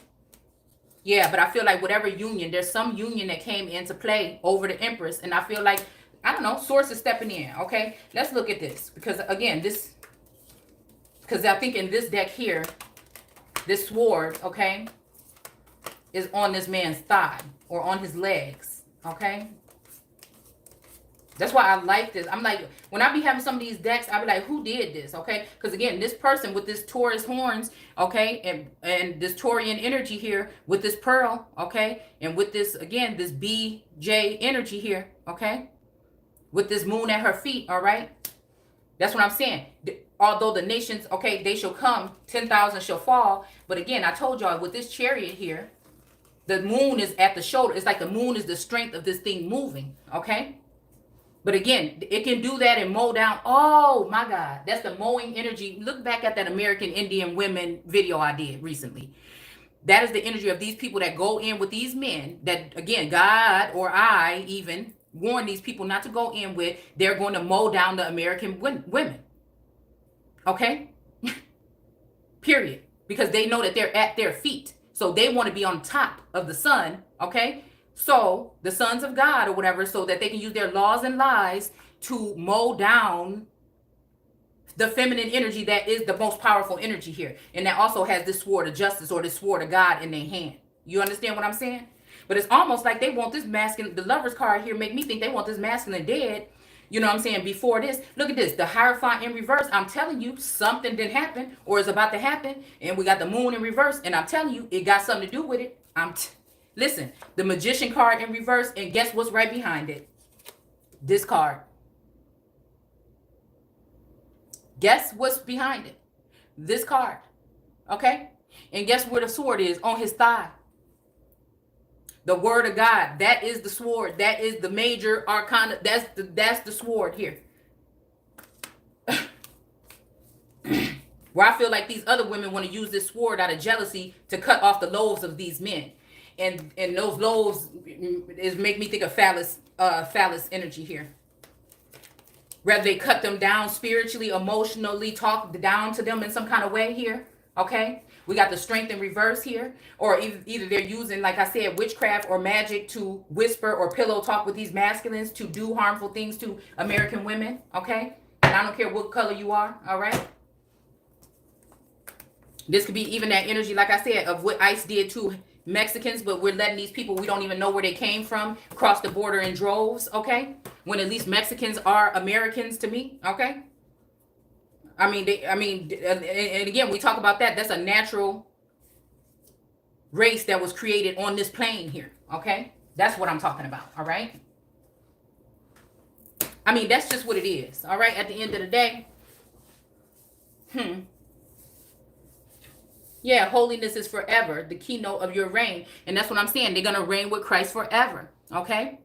Yeah, but I feel like whatever union, there's some union that came into play over the Empress. And I feel like, I don't know, Source is stepping in. Okay, let's look at this. Because again, because I think in this deck here, this sword, okay, is on this man's thigh or on his legs. Okay. That's why I like this. I'm like, when I be having some of these decks, I be like, who did this? Okay. Because again, this person with this Taurus horns, okay, and this Taurian energy here with this pearl, okay, and with this, again, this BJ energy here, okay, with this moon at her feet, all right. That's what I'm saying. Although the nations, okay, they shall come, 10,000 shall fall. But again, I told y'all with this Chariot here, the moon is at the shoulder. It's like the moon is the strength of this thing moving, okay. But again, it can do that and mow down. Oh my God, that's the mowing energy. Look back at that American Indian women video I did recently. That is the energy of these people that go in with these men that, again, God or I even warn these people not to go in with. They're going to mow down the American women. Okay? Period. because they know that they're at their feet. So they want to be on top of the sun, okay? So the sons of God or whatever, so that they can use their laws and lies to mow down the feminine energy that is the most powerful energy here. And that also has this sword of justice or this sword of God in their hand. You understand what I'm saying? But it's almost like they want this masculine, the Lovers card here make me think they want this masculine dead. You know what I'm saying? Before this, look at this, the Hierophant in reverse. I'm telling you, something didn't happen or is about to happen. And we got the Moon in reverse. And I'm telling you, it got something to do with it. Listen, the Magician card in reverse. And guess what's right behind it? This card. Guess what's behind it? This card. Okay? And guess where the sword is? On his thigh. The word of God. That is the sword. That is the major arcana. That's the sword here. Where I feel like these other women want to use this sword out of jealousy to cut off the loaves of these men. And those loaves make me think of phallus energy here. Whether they cut them down spiritually, emotionally, talk down to them in some kind of way here. Okay? We got the Strength in reverse here. Or either they're using, like I said, witchcraft or magic to whisper or pillow talk with these masculines to do harmful things to American women. Okay? And I don't care what color you are. All right? This could be even that energy, like I said, of what ICE did to Mexicans, but we're letting these people we don't even know where they came from cross the border in droves, okay? When at least Mexicans are Americans to me, okay? And again, we talk about that. That's a natural race that was created on this plane here, okay? That's what I'm talking about, all right? I mean, that's just what it is, all right? At the end of the day, yeah, holiness is forever, the keynote of your reign. And that's what I'm saying. They're going to reign with Christ forever. Okay?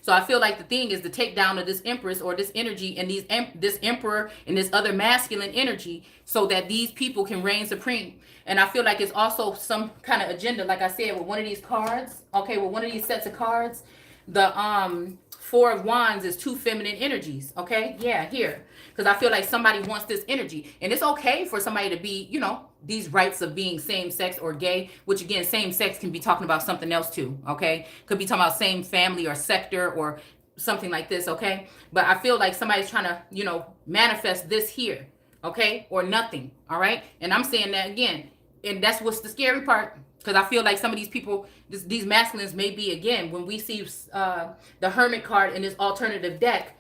So I feel like the thing is the takedown of this empress or this energy and this emperor and this other masculine energy so that these people can reign supreme. And I feel like it's also some kind of agenda, like I said, with one of these cards. Okay, with one of these sets of cards, the Four of Wands is two feminine energies. Okay? Yeah, here. Because I feel like somebody wants this energy. And it's okay for somebody to be, you know, these rights of being same sex or gay, which again, same sex can be talking about something else too, okay? Could be talking about same family or sector or something like this, okay? But I feel like somebody's trying to, you know, manifest this here, okay? Or nothing, all right? And I'm saying that again, and that's what's the scary part, because I feel like some of these people, these masculines may be, again, when we see the Hermit card in this alternative deck,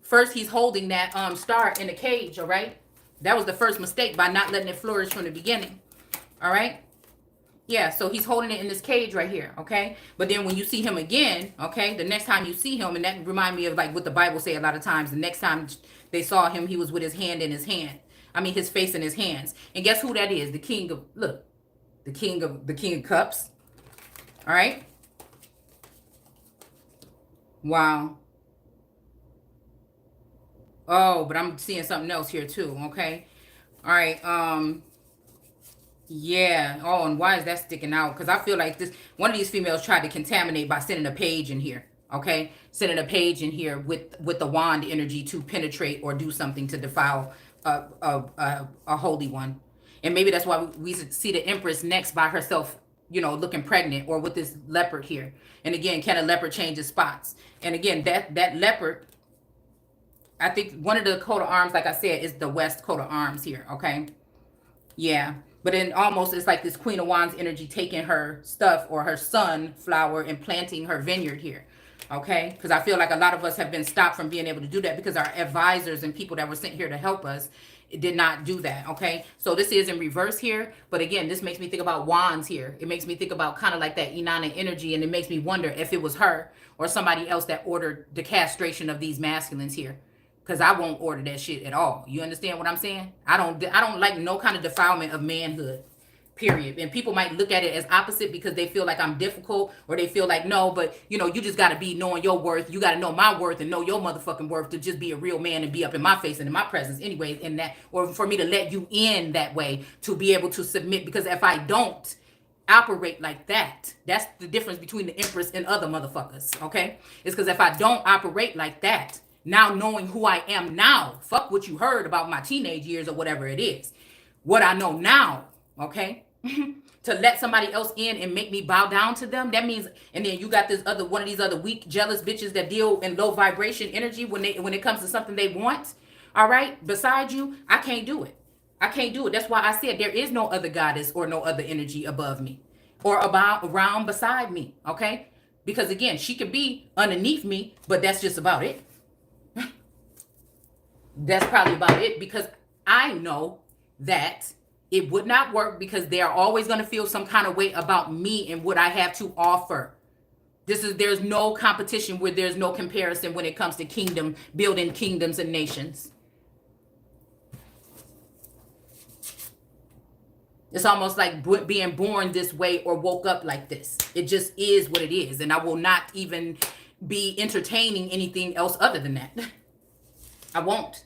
first he's holding that star in a cage, all right? That was the first mistake by not letting it flourish from the beginning. All right? Yeah, so he's holding it in this cage right here, okay? But then when you see him again, okay, the next time you see him, and that remind me of like what the Bible say a lot of times, the next time they saw him, he was with his hand in his hand. I mean, his face in his hands. And guess who that is? The king of, look, the king of cups. All right? Wow. Oh, but I'm seeing something else here too, okay? All right, yeah. Oh, and why is that sticking out? Because I feel like one of these females tried to contaminate by sending a page in here, okay? Sending a page in here with the wand energy to penetrate or do something to defile a holy one. And maybe that's why we see the Empress next by herself, you know, looking pregnant, or with this leopard here. And again, can a leopard change its spots? And again, that leopard, I think one of the coat of arms, like I said, is the West coat of arms here, okay? Yeah. But then almost it's like this Queen of Wands energy taking her stuff or her sunflower and planting her vineyard here, okay? Because I feel like a lot of us have been stopped from being able to do that because our advisors and people that were sent here to help us did not do that, okay? So this is in reverse here. But again, this makes me think about wands here. It makes me think about kind of like that Inanna energy. And it makes me wonder if it was her or somebody else that ordered the castration of these masculines here. Because I won't order that shit at all. You understand what I'm saying? I don't like no kind of defilement of manhood, period. And people might look at it as opposite because they feel like I'm difficult, or they feel like, no, but you know, you just got to be knowing your worth. You got to know my worth and know your motherfucking worth to just be a real man and be up in my face and in my presence anyway, in that, or for me to let you in that way to be able to submit. Because if I don't operate like that, that's the difference between the Empress and other motherfuckers, okay? It's because if I don't operate like that, now knowing who I am now, fuck what you heard about my teenage years or whatever it is. What I know now, okay? To let somebody else in and make me bow down to them, that means, and then you got this other one of these other weak, jealous bitches that deal in low vibration energy when it comes to something they want. All right, beside you, I can't do it. I can't do it. That's why I said there is no other goddess or no other energy above me or about around beside me. Okay, because again, she could be underneath me, but that's just about it. That's probably about it, because I know that it would not work, because they are always going to feel some kind of way about me and what I have to offer. There's no competition where there's no comparison when it comes to building kingdoms and nations. It's almost like being born this way or woke up like this. It just is what it is. And I will not even be entertaining anything else other than that. I won't.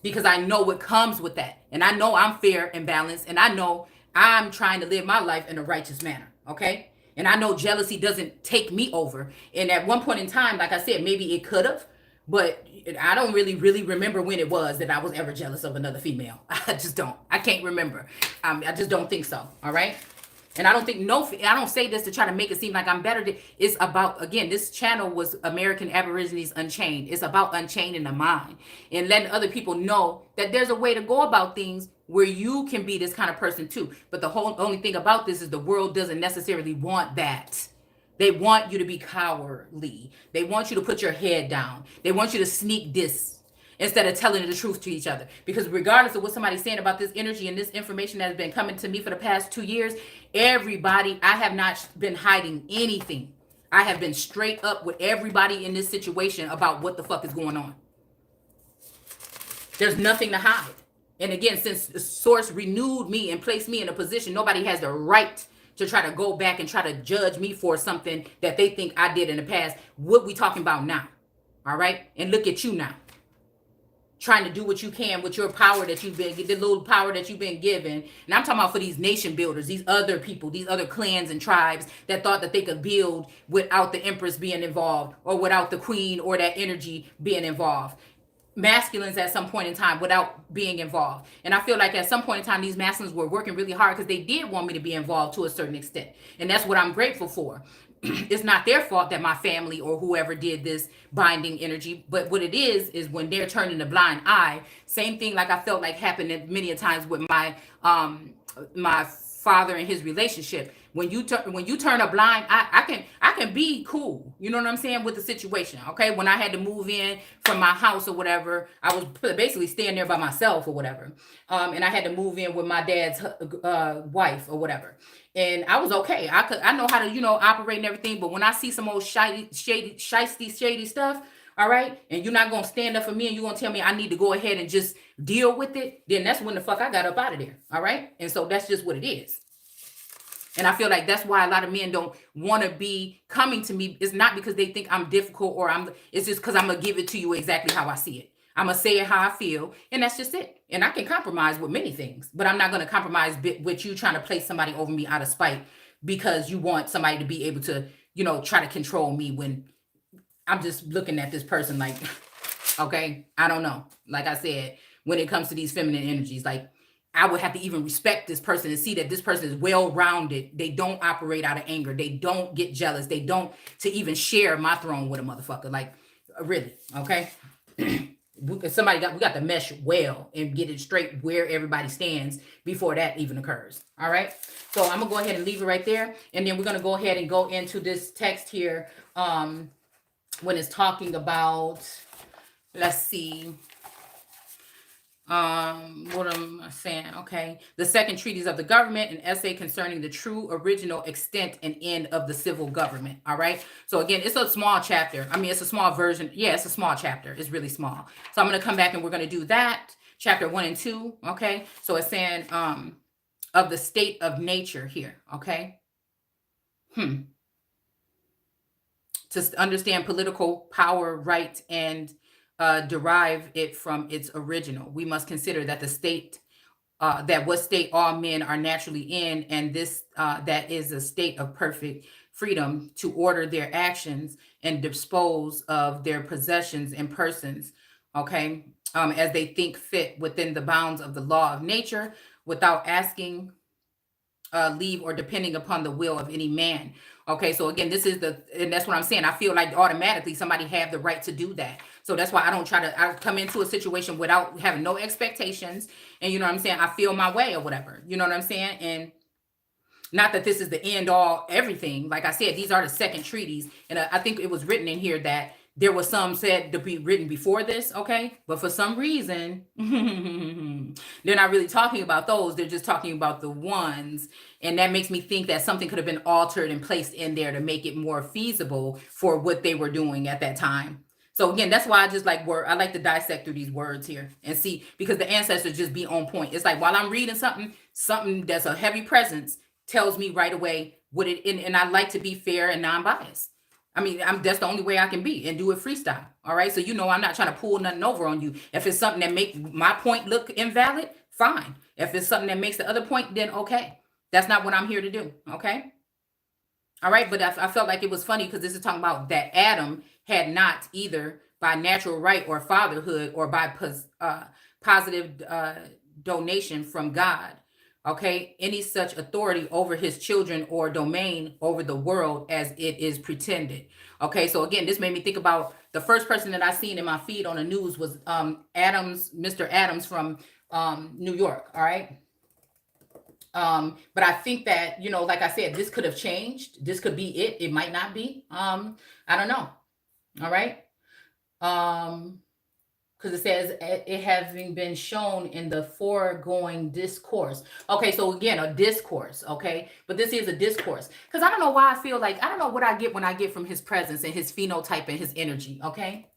Because I know what comes with that. And I know I'm fair and balanced. And I know I'm trying to live my life in a righteous manner. Okay? And I know jealousy doesn't take me over. And at one point in time, like I said, maybe it could have. But I don't really remember when it was that I was ever jealous of another female. I just don't. I can't remember. I just don't think so. All right? And I don't say this to try to make it seem like I'm better. It's about, again, this channel was American Aborigines Unchained. It's about unchaining the mind and letting other people know that there's a way to go about things where you can be this kind of person too. But the only thing about this is the world doesn't necessarily want that. They want you to be cowardly. They want you to put your head down. They want you to sneak this instead of telling the truth to each other. Because regardless of what somebody's saying about this energy and this information that has been coming to me for the past 2 years, everybody, I have not been hiding anything. I have been straight up with everybody in this situation about what the fuck is going on. There's nothing to hide. And again, since the source renewed me and placed me in a position, nobody has the right to try to go back and try to judge me for something that they think I did in the past. What we talking about now? All right? And look at you now, trying to do what you can with your power that you've been, the little power that you've been given. And I'm talking about for these nation builders, these other people, these other clans and tribes that thought that they could build without the empress being involved or without the queen or that energy being involved. Masculines at some point in time without being involved. And I feel like at some point in time, these masculines were working really hard because they did want me to be involved to a certain extent. And that's what I'm grateful for. It's not their fault that my family or whoever did this binding energy, but what it is when they're turning a blind eye. Same thing like I felt like happened many a times with my my father and his relationship. When you turn a blind eye, I can be cool, you know what I'm saying, with the situation. Okay, when I had to move in from my house or whatever, I was basically staying there by myself or whatever, and I had to move in with my dad's wife or whatever. And I was okay. I know how to, operate and everything. But when I see some old shady stuff, all right, and you're not going to stand up for me and you're going to tell me I need to go ahead and just deal with it, then that's when the fuck I got up out of there. All right. And so that's just what it is. And I feel like that's why a lot of men don't want to be coming to me. It's not because they think I'm difficult it's just because I'm going to give it to you exactly how I see it. I'm going to say it how I feel, and that's just it. And I can compromise with many things, but I'm not going to compromise with you trying to place somebody over me out of spite because you want somebody to be able to, try to control me when I'm just looking at this person like, okay, I don't know. Like I said, when it comes to these feminine energies, like I would have to even respect this person and see that this person is well-rounded. They don't operate out of anger. They don't get jealous. They don't to even share my throne with a motherfucker. Like, really, okay? We got to mesh well and get it straight where everybody stands before that even occurs. All right. So I'm gonna go ahead and leave it right there, and then we're gonna go ahead and go into this text here. When it's talking about, let's see. What am I saying? Okay. The second treatise of the government, an essay concerning the true original extent and end of the civil government. All right. So again, it's a small chapter. I mean, it's a small version. Yeah, it's a small chapter. It's really small. So I'm going to come back and we're going to do that. Chapter 1 and 2. Okay. So it's saying, of the state of nature here. Okay. To understand political power, right, and derive it from its original, we must consider that the state, that what state all men are naturally in, and this that is a state of perfect freedom to order their actions and dispose of their possessions and persons. Okay, as they think fit within the bounds of the law of nature, without asking leave or depending upon the will of any man. Okay, so again, this is and that's what I'm saying. I feel like automatically somebody have the right to do that. So that's why I don't I come into a situation without having no expectations. And you know what I'm saying? I feel my way or whatever. You know what I'm saying? And not that this is the end all everything. Like I said, these are the second treaties. And I think it was written in here that there was some said to be written before this, okay? But for some reason, they're not really talking about those. They're just talking about the ones. And that makes me think that something could have been altered and placed in there to make it more feasible for what they were doing at that time. So again, that's why I just like I like to dissect through these words here and see, because the ancestors just be on point. It's like while I'm reading something that's a heavy presence tells me right away what it, and I like to be fair and non-biased. I mean, that's the only way I can be and do it freestyle. All right. So, I'm not trying to pull nothing over on you. If it's something that makes my point look invalid, fine. If it's something that makes the other point, then okay. That's not what I'm here to do. Okay. All right. But I felt like it was funny because this is talking about that Adam had not either by natural right or fatherhood or by positive donation from God, okay, any such authority over his children or domain over the world as it is pretended. Okay, so again, this made me think about the first person that I seen in my feed on the news was Mr. Adams from New York. All right. But I think that, like I said, this could have changed. This could be it. It might not be. I don't know. All right. Because it says it having been shown in the foregoing discourse. Okay, so again, a discourse, okay? But this is a discourse. Because I don't know why I feel like, I don't know what I get when I get from his presence and his phenotype and his energy, okay?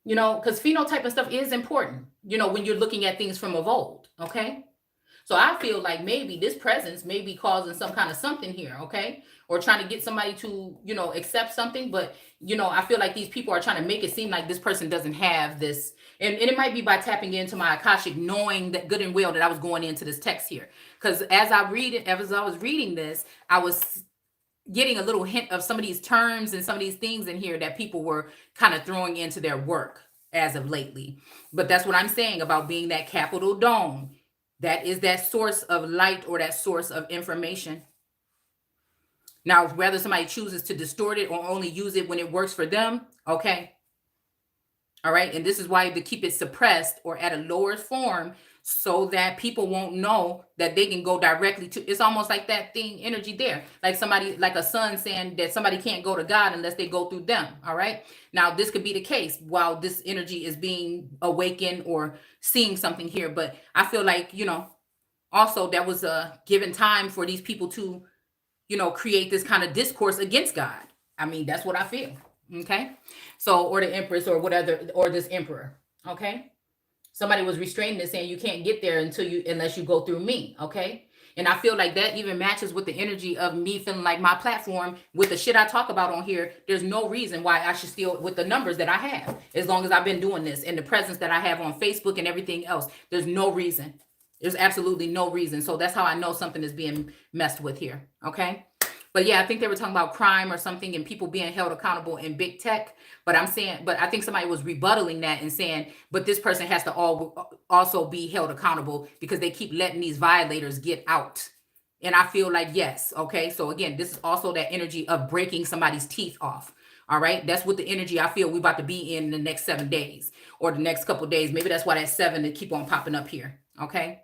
Because phenotype and stuff is important, when you're looking at things from of old, okay? So I feel like maybe this presence may be causing some kind of something here, okay? Or trying to get somebody to, accept something. But, I feel like these people are trying to make it seem like this person doesn't have this. And it might be by tapping into my Akashic, knowing that good and well that I was going into this text here. Because as I was reading this, I was getting a little hint of some of these terms and some of these things in here that people were kind of throwing into their work as of lately. But that's what I'm saying about being that capital dome. That is that source of light or that source of information. Now, whether somebody chooses to distort it or only use it when it works for them, okay. All right. And this is why to keep it suppressed or at a lower form so that people won't know that they can go directly to. It's almost like that thing energy there. Like somebody, like a son saying that somebody can't go to God unless they go through them. All right. Now, this could be the case while this energy is being awakened or seeing something here. But I feel like, also that was a given time for these people to, create this kind of discourse against God. I mean, that's what I feel. Okay. So, or the empress or whatever, or this emperor. Okay. Somebody was restraining it saying you can't get there unless you go through me. Okay. And I feel like that even matches with the energy of me feeling like my platform with the shit I talk about on here. There's no reason why I should still, with the numbers that I have, as long as I've been doing this and the presence that I have on Facebook and everything else, there's no reason. There's absolutely no reason. So that's how I know something is being messed with here. Okay. But yeah, I think they were talking about crime or something and people being held accountable in big tech. But I think somebody was rebuttaling that and saying, but this person has to also be held accountable because they keep letting these violators get out. And I feel like, yes. Okay. So again, this is also that energy of breaking somebody's teeth off. All right. That's what the energy I feel we about to be in the next 7 days or the next couple of days. Maybe that's why that 7 to keep on popping up here. Okay.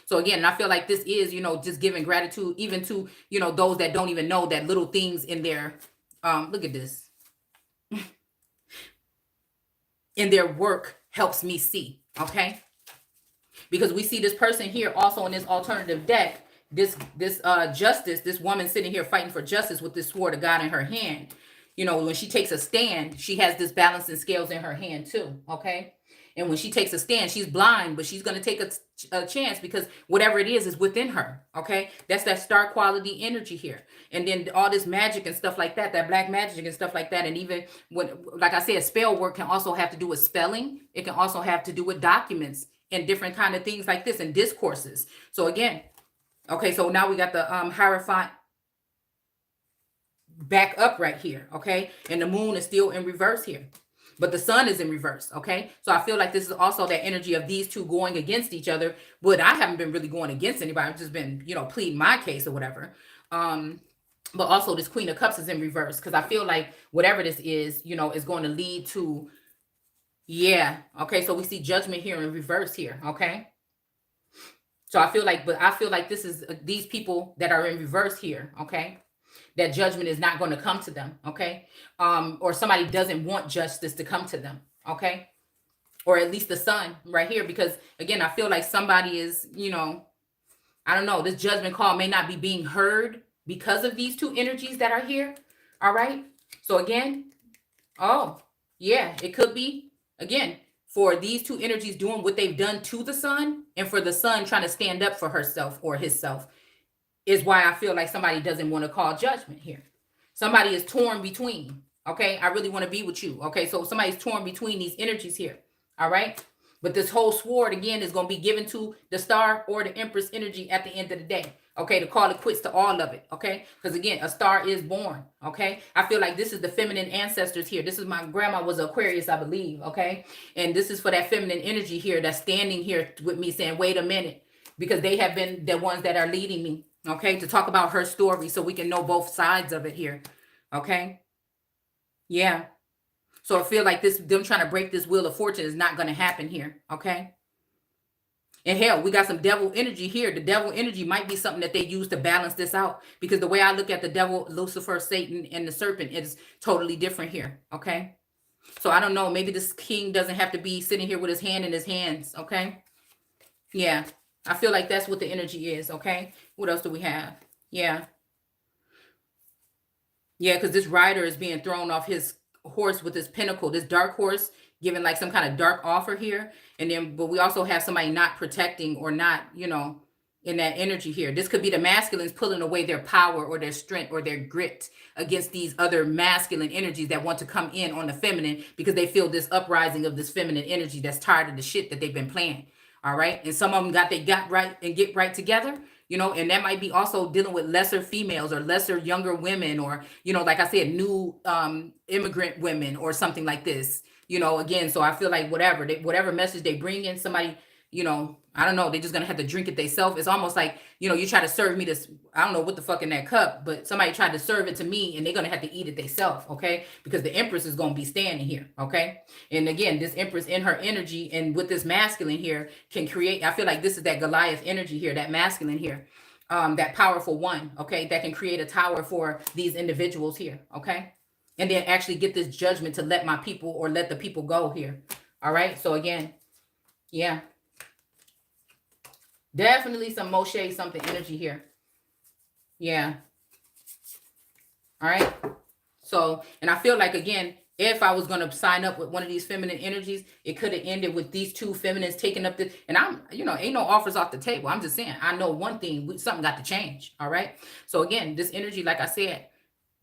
So again, I feel like this is, just giving gratitude even to, those that don't even know that little things in their, look at this, in their work helps me see. Okay. Because we see this person here also in this alternative deck, this justice, this woman sitting here fighting for justice with this sword of God in her hand. When she takes a stand, she has this balancing scales in her hand too. Okay. And when she takes a stand, she's blind, but she's going to take a chance because whatever it is within her. Okay. That's that star quality energy here. And then all this magic and stuff like that black magic and stuff like that. And even when, like I said, spell work can also have to do with spelling. It can also have to do with documents and different kind of things like this and discourses. So again, okay. So now we got the Hierophant back up right here. Okay. And the moon is still in reverse here. but the sun is in reverse. Okay, so I feel like this is also that energy of these two going against each other, but I haven't been really going against anybody. I've just been, pleading my case or whatever. But also this Queen of Cups is in reverse, because I feel like whatever this is, is going to lead to, yeah. Okay, so we see Judgment here in reverse here. Okay, so I feel like this is these people that are in reverse here. Okay, that judgment is not going to come to them. Okay, or somebody doesn't want justice to come to them. Okay, or at least the sun right here, because again, I feel like somebody is, I don't know, this judgment call may not be being heard because of these two energies that are here. All right, so again, oh yeah, it could be again for these two energies doing what they've done to the sun, and for the sun trying to stand up for herself or himself, is why I feel like somebody doesn't want to call judgment here. Somebody is torn between. Okay, I really want to be with you. Okay, so somebody's torn between these energies here. All right, but this whole sword again is going to be given to the star or the Empress energy at the end of the day. Okay, to call it quits to all of it. Okay, because again, a star is born. Okay, I feel like this is the feminine ancestors here. This is my grandma was Aquarius, I believe. Okay, and this is for that feminine energy here that's standing here with me saying, wait a minute, because they have been the ones that are leading me. Okay, to talk about her story so we can know both sides of it here. Okay, yeah. So I feel like them trying to break this wheel of fortune is not going to happen here. Okay. And hell, we got some devil energy here. The devil energy might be something that they use to balance this out, because the way I look at the devil, Lucifer, Satan, and the serpent is totally different here. Okay. So I don't know. Maybe this king doesn't have to be sitting here with his hand in his hands. Okay. Yeah. I feel like that's what the energy is. Okay. What else do we have? Yeah. Yeah. Because this rider is being thrown off his horse with this pinnacle, this dark horse, giving like some kind of dark offer here. And then, but we also have somebody not protecting or not, in that energy here. This could be the masculines pulling away their power or their strength or their grit against these other masculine energies that want to come in on the feminine, because they feel this uprising of this feminine energy that's tired of the shit that they've been playing. All right. And some of them got right and get right together. And that might be also dealing with lesser females or lesser younger women, or, like I said, new immigrant women or something like this, again. So I feel like whatever message they bring in, somebody, I don't know, they're just going to have to drink it themselves. It's almost like, you try to serve me this, I don't know what the fuck in that cup, but somebody tried to serve it to me and they're going to have to eat it themselves. Okay. Because the Empress is going to be standing here. Okay. And again, this Empress in her energy and with this masculine here can create, I feel like this is that Goliath energy here, that masculine here, that powerful one. Okay. That can create a tower for these individuals here. Okay. And then actually get this judgment to let my people or let the people go here. All right. So again, yeah. Definitely some Moshe something energy here. Yeah. All right. So, and I feel like, again, if I was going to sign up with one of these feminine energies, it could have ended with these two feminines taking up the, and I'm, ain't no offers off the table. I'm just saying, I know one thing, something got to change. All right. So again, this energy, like I said,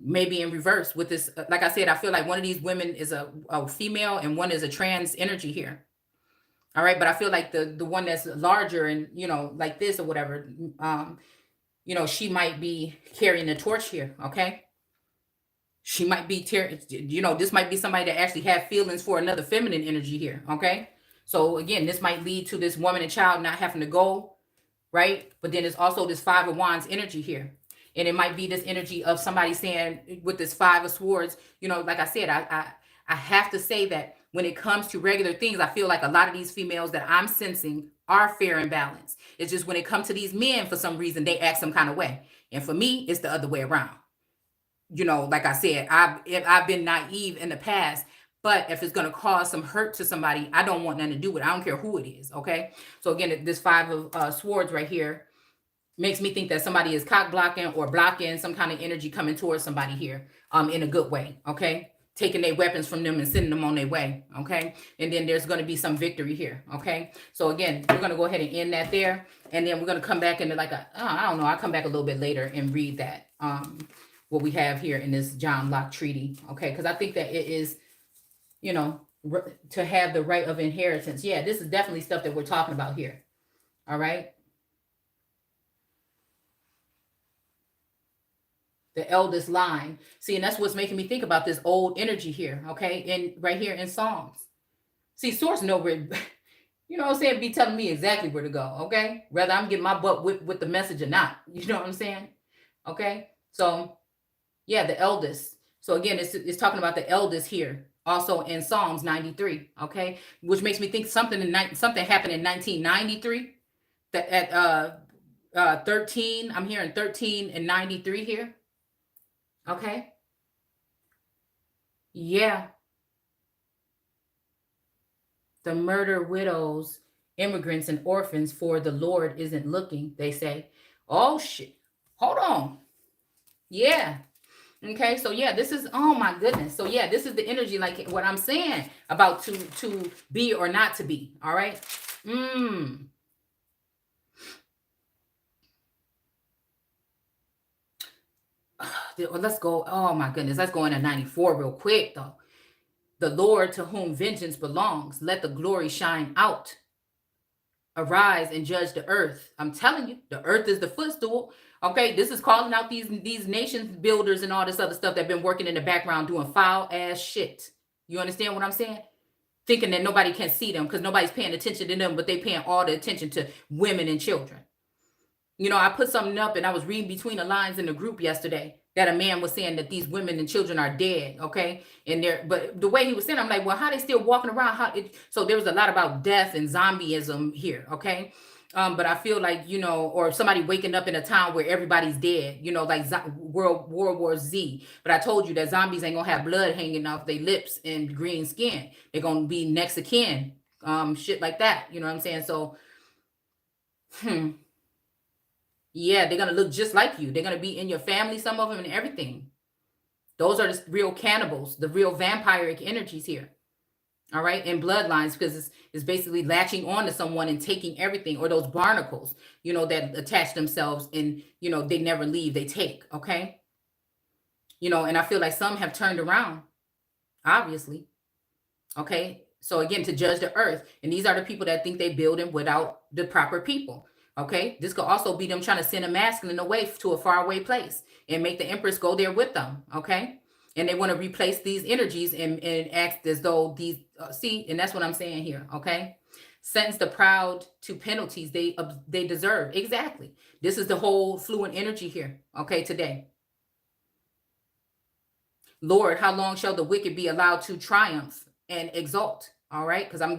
maybe in reverse with this. Like I said, I feel like one of these women is a female and one is a trans energy here. All right. But I feel like the one that's larger and, like this or whatever, she might be carrying the torch here. Okay. She might be, this might be somebody that actually have feelings for another feminine energy here. Okay. So again, this might lead to this woman and child not having to go. Right. But then there's also this Five of Wands energy here. And it might be this energy of somebody saying with this Five of Swords, like I said, I have to say that when it comes to regular things, I feel like a lot of these females that I'm sensing are fair and balanced. It's just when it comes to these men, for some reason, they act some kind of way. And for me, it's the other way around. Like I said, I've been naive in the past, but if it's going to cause some hurt to somebody, I don't want nothing to do with it. I don't care who it is. Okay. So again, this Five of Swords right here makes me think that somebody is cock blocking or blocking some kind of energy coming towards somebody here in a good way. Okay. Taking their weapons from them and sending them on their way. Okay. And then there's going to be some victory here. Okay. So again, we're going to go ahead and end that there. And then we're going to come back into like I don't know. I'll come back a little bit later and read that. What we have here in this John Locke treaty. Okay. Because I think that it is, to have the right of inheritance. Yeah. This is definitely stuff that we're talking about here. All right. The eldest line. See, and that's what's making me think about this old energy here, okay? And right here in Psalms. See, source know where, you know what I'm saying, be telling me exactly where to go, okay? Whether I'm getting my butt whipped with the message or not. You know what I'm saying? Okay? So, yeah, the eldest. So again, it's talking about the eldest here, also in Psalms 93, okay? Which makes me think something happened in 1993 that at 13, I'm hearing 13 and 93 here. Okay. Yeah. The murder widows, immigrants, and orphans, for the Lord isn't looking, they say. Oh, shit. Hold on. Yeah. Okay. So, yeah, this is, oh, my goodness. So, yeah, this is the energy, like what I'm saying about to be or not to be. All right. Let's go. Oh, my goodness. Let's go into 94 real quick, though. The Lord to whom vengeance belongs, let the glory shine out. Arise and judge the earth. I'm telling you, the earth is the footstool. Okay, this is calling out these nations builders and all this other stuff that been working in the background doing foul ass shit. You understand what I'm saying? Thinking that nobody can see them because nobody's paying attention to them, but they paying all the attention to women and children. You know, I put something up and I was reading between the lines in the group yesterday that a man was saying that these women and children are dead, okay? And but the way he was saying, I'm like, well, how they still walking around? So there was a lot about death and zombieism here, okay? But I feel like, you know, or somebody waking up in a town where everybody's dead, you know, like World War Z. But I told you that zombies ain't gonna have blood hanging off their lips and green skin. They're gonna be next of kin, shit like that. You know what I'm saying? So, yeah, they're going to look just like you. They're going to be in your family, some of them, and everything. Those are the real cannibals, the real vampiric energies here. All right. And bloodlines, because it's basically latching on to someone and taking everything, or those barnacles, you know, that attach themselves and, you know, they never leave. They take. Okay. You know, and I feel like some have turned around, obviously. Okay. So again, to judge the earth. And these are the people that think they building without the proper people. Okay, this could also be them trying to send a masculine away to a faraway place and make the empress go there with them. Okay, and they want to replace these energies and act as though these see, and that's what I'm saying here. Okay, sentence the proud to penalties they deserve. Exactly. This is the whole fluent energy here. Okay, today. Lord, how long shall the wicked be allowed to triumph and exalt? All right, because I'm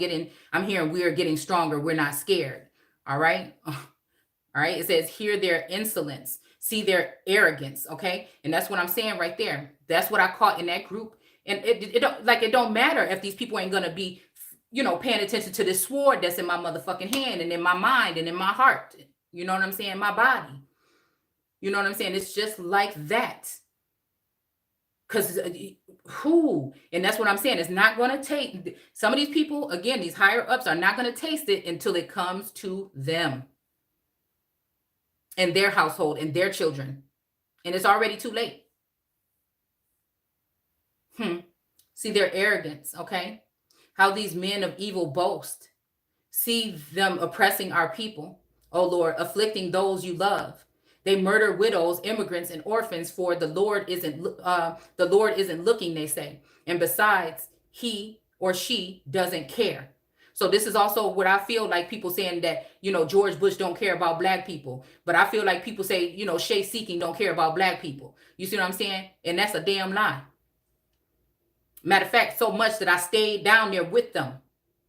hearing we are getting stronger. We're not scared. All right. All right. It says, hear their insolence, see their arrogance. Okay. And that's what I'm saying right there. That's what I caught in that group. And it don't matter if these people ain't going to be, you know, paying attention to this sword that's in my motherfucking hand and in my mind and in my heart. You know what I'm saying? My body. You know what I'm saying? It's just like that. Because and that's what I'm saying. It's not going to take, some of these people, again, these higher ups are not going to taste it until it comes to them and their household and their children. And it's already too late. See their arrogance, okay? How these men of evil boast. See them oppressing our people, oh Lord, afflicting those you love. They murder widows, immigrants, and orphans, for the Lord isn't looking, they say. And besides, he or she doesn't care. So this is also what I feel like people saying that, you know, George Bush don't care about black people. But I feel like people say, you know, Shay Seeking don't care about black people. You see what I'm saying? And that's a damn lie. Matter of fact, so much that I stayed down there with them.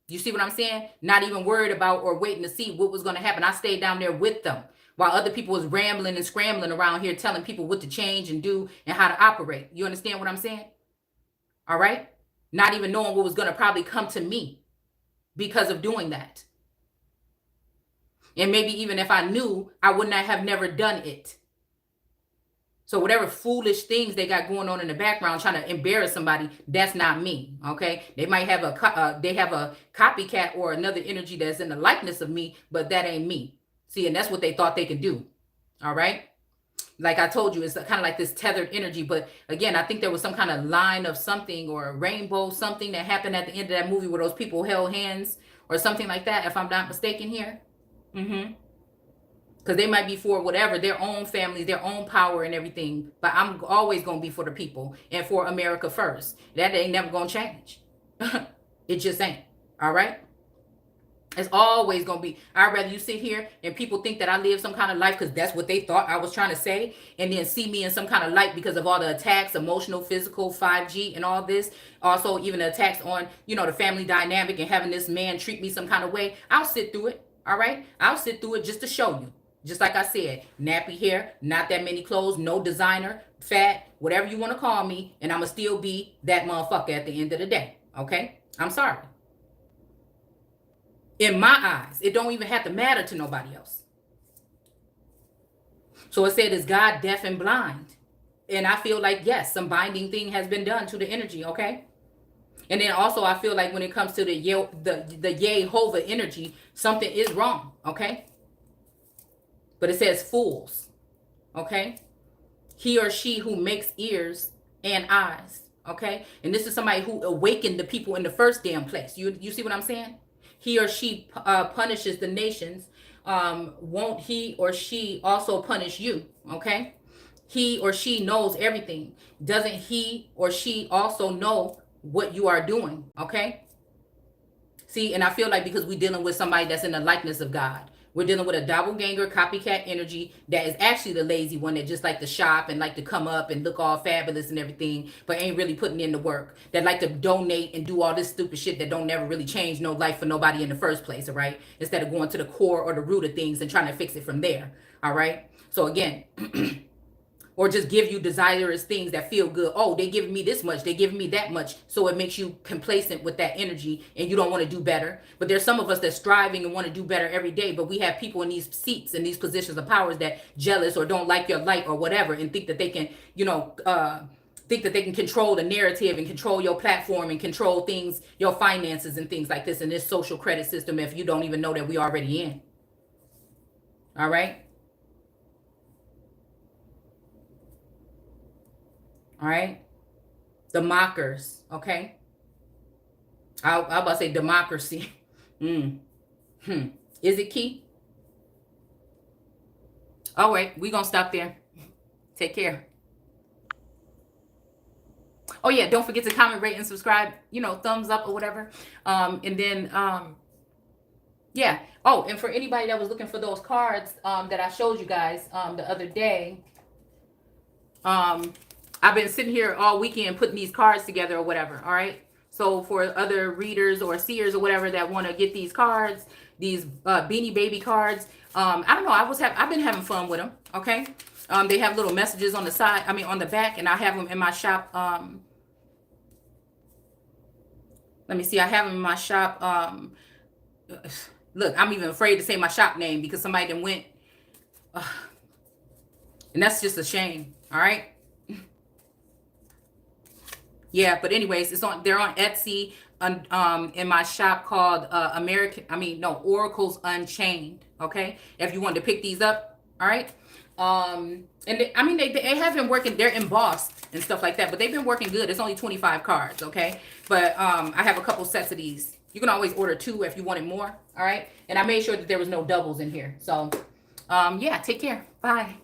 You see what I'm saying? Not even worried about or waiting to see what was going to happen. I stayed down there with them. While other people was rambling and scrambling around here telling people what to change and do and how to operate. You understand what I'm saying? All right? Not even knowing what was going to probably come to me because of doing that. And maybe even if I knew, I would not have never done it. So whatever foolish things they got going on in the background trying to embarrass somebody, that's not me, okay? They might have a copycat or another energy that's in the likeness of me, but that ain't me. See, and that's what they thought they could do. All right. Like I told you, it's kind of like this tethered energy. But again, I think there was some kind of line of something or a rainbow, something that happened at the end of that movie where those people held hands or something like that, if I'm not mistaken here. Because they might be for whatever, their own families, their own power and everything. But I'm always going to be for the people and for America first. That ain't never going to change. It just ain't. All right? It's always going to be, I'd rather you sit here and people think that I live some kind of life because that's what they thought I was trying to say, and then see me in some kind of light because of all the attacks, emotional, physical, 5G and all this. Also, even the attacks on, you know, the family dynamic and having this man treat me some kind of way. I'll sit through it. All right? I'll sit through it just to show you. Just like I said, nappy hair, not that many clothes, no designer, fat, whatever you want to call me, and I'm going to still be that motherfucker at the end of the day. Okay? I'm sorry. In my eyes, it don't even have to matter to nobody else. So it said, is God deaf and blind? And I feel like, yes, some binding thing has been done to the energy, okay? And then also I feel like when it comes to the 𝘱𝑗𝑒𝑜ℎ𝑜𝑤𝑎 energy, something is wrong, okay? But it says fools, okay? He or she who makes ears and eyes, okay? And this is somebody who awakened the people in the first damn place. You see what I'm saying? He or she punishes the nations. Won't he or she also punish you? Okay. He or she knows everything. Doesn't he or she also know what you are doing? Okay. See, and I feel like because we're dealing with somebody that's in the likeness of God. We're dealing with a doppelganger, copycat energy that is actually the lazy one that just like to shop and like to come up and look all fabulous and everything, but ain't really putting in the work. That like to donate and do all this stupid shit that don't never really change no life for nobody in the first place, all right? Instead of going to the core or the root of things and trying to fix it from there, all right? So again, or just give you desirous things that feel good. Oh, they giving me this much, they giving me that much. So it makes you complacent with that energy and you don't want to do better. But there's some of us that's striving and want to do better every day. But we have people in these seats and these positions of powers that jealous or don't like your light or whatever and think that they can, you know, think that they can control the narrative and control your platform and control things, your finances and things like this in this social credit system if you don't even know that we already in. All right? All right, the mockers. Okay, I about to say democracy. Is it key? All right, we gonna stop there. Take care. Oh yeah, don't forget to comment, rate, and subscribe. You know, thumbs up or whatever. And then yeah. Oh, and for anybody that was looking for those cards that I showed you guys the other day. I've been sitting here all weekend putting these cards together or whatever, all right? So for other readers or seers or whatever that want to get these cards, these Beanie Baby cards, I don't know, I've been having fun with them, okay? They have little messages on the side, on the back, and I have them in my shop. Let me see, I have them in my shop. Look, I'm even afraid to say my shop name because somebody done went, and that's just a shame, all right? Yeah, but anyways, they're on Etsy in my shop called Oracles Unchained, okay? If you wanted to pick these up, all right? And they have been working, they're embossed and stuff like that, but they've been working good. It's only 25 cards, okay? But I have a couple sets of these. You can always order 2 if you wanted more, all right? And I made sure that there was no doubles in here. So, yeah, take care. Bye.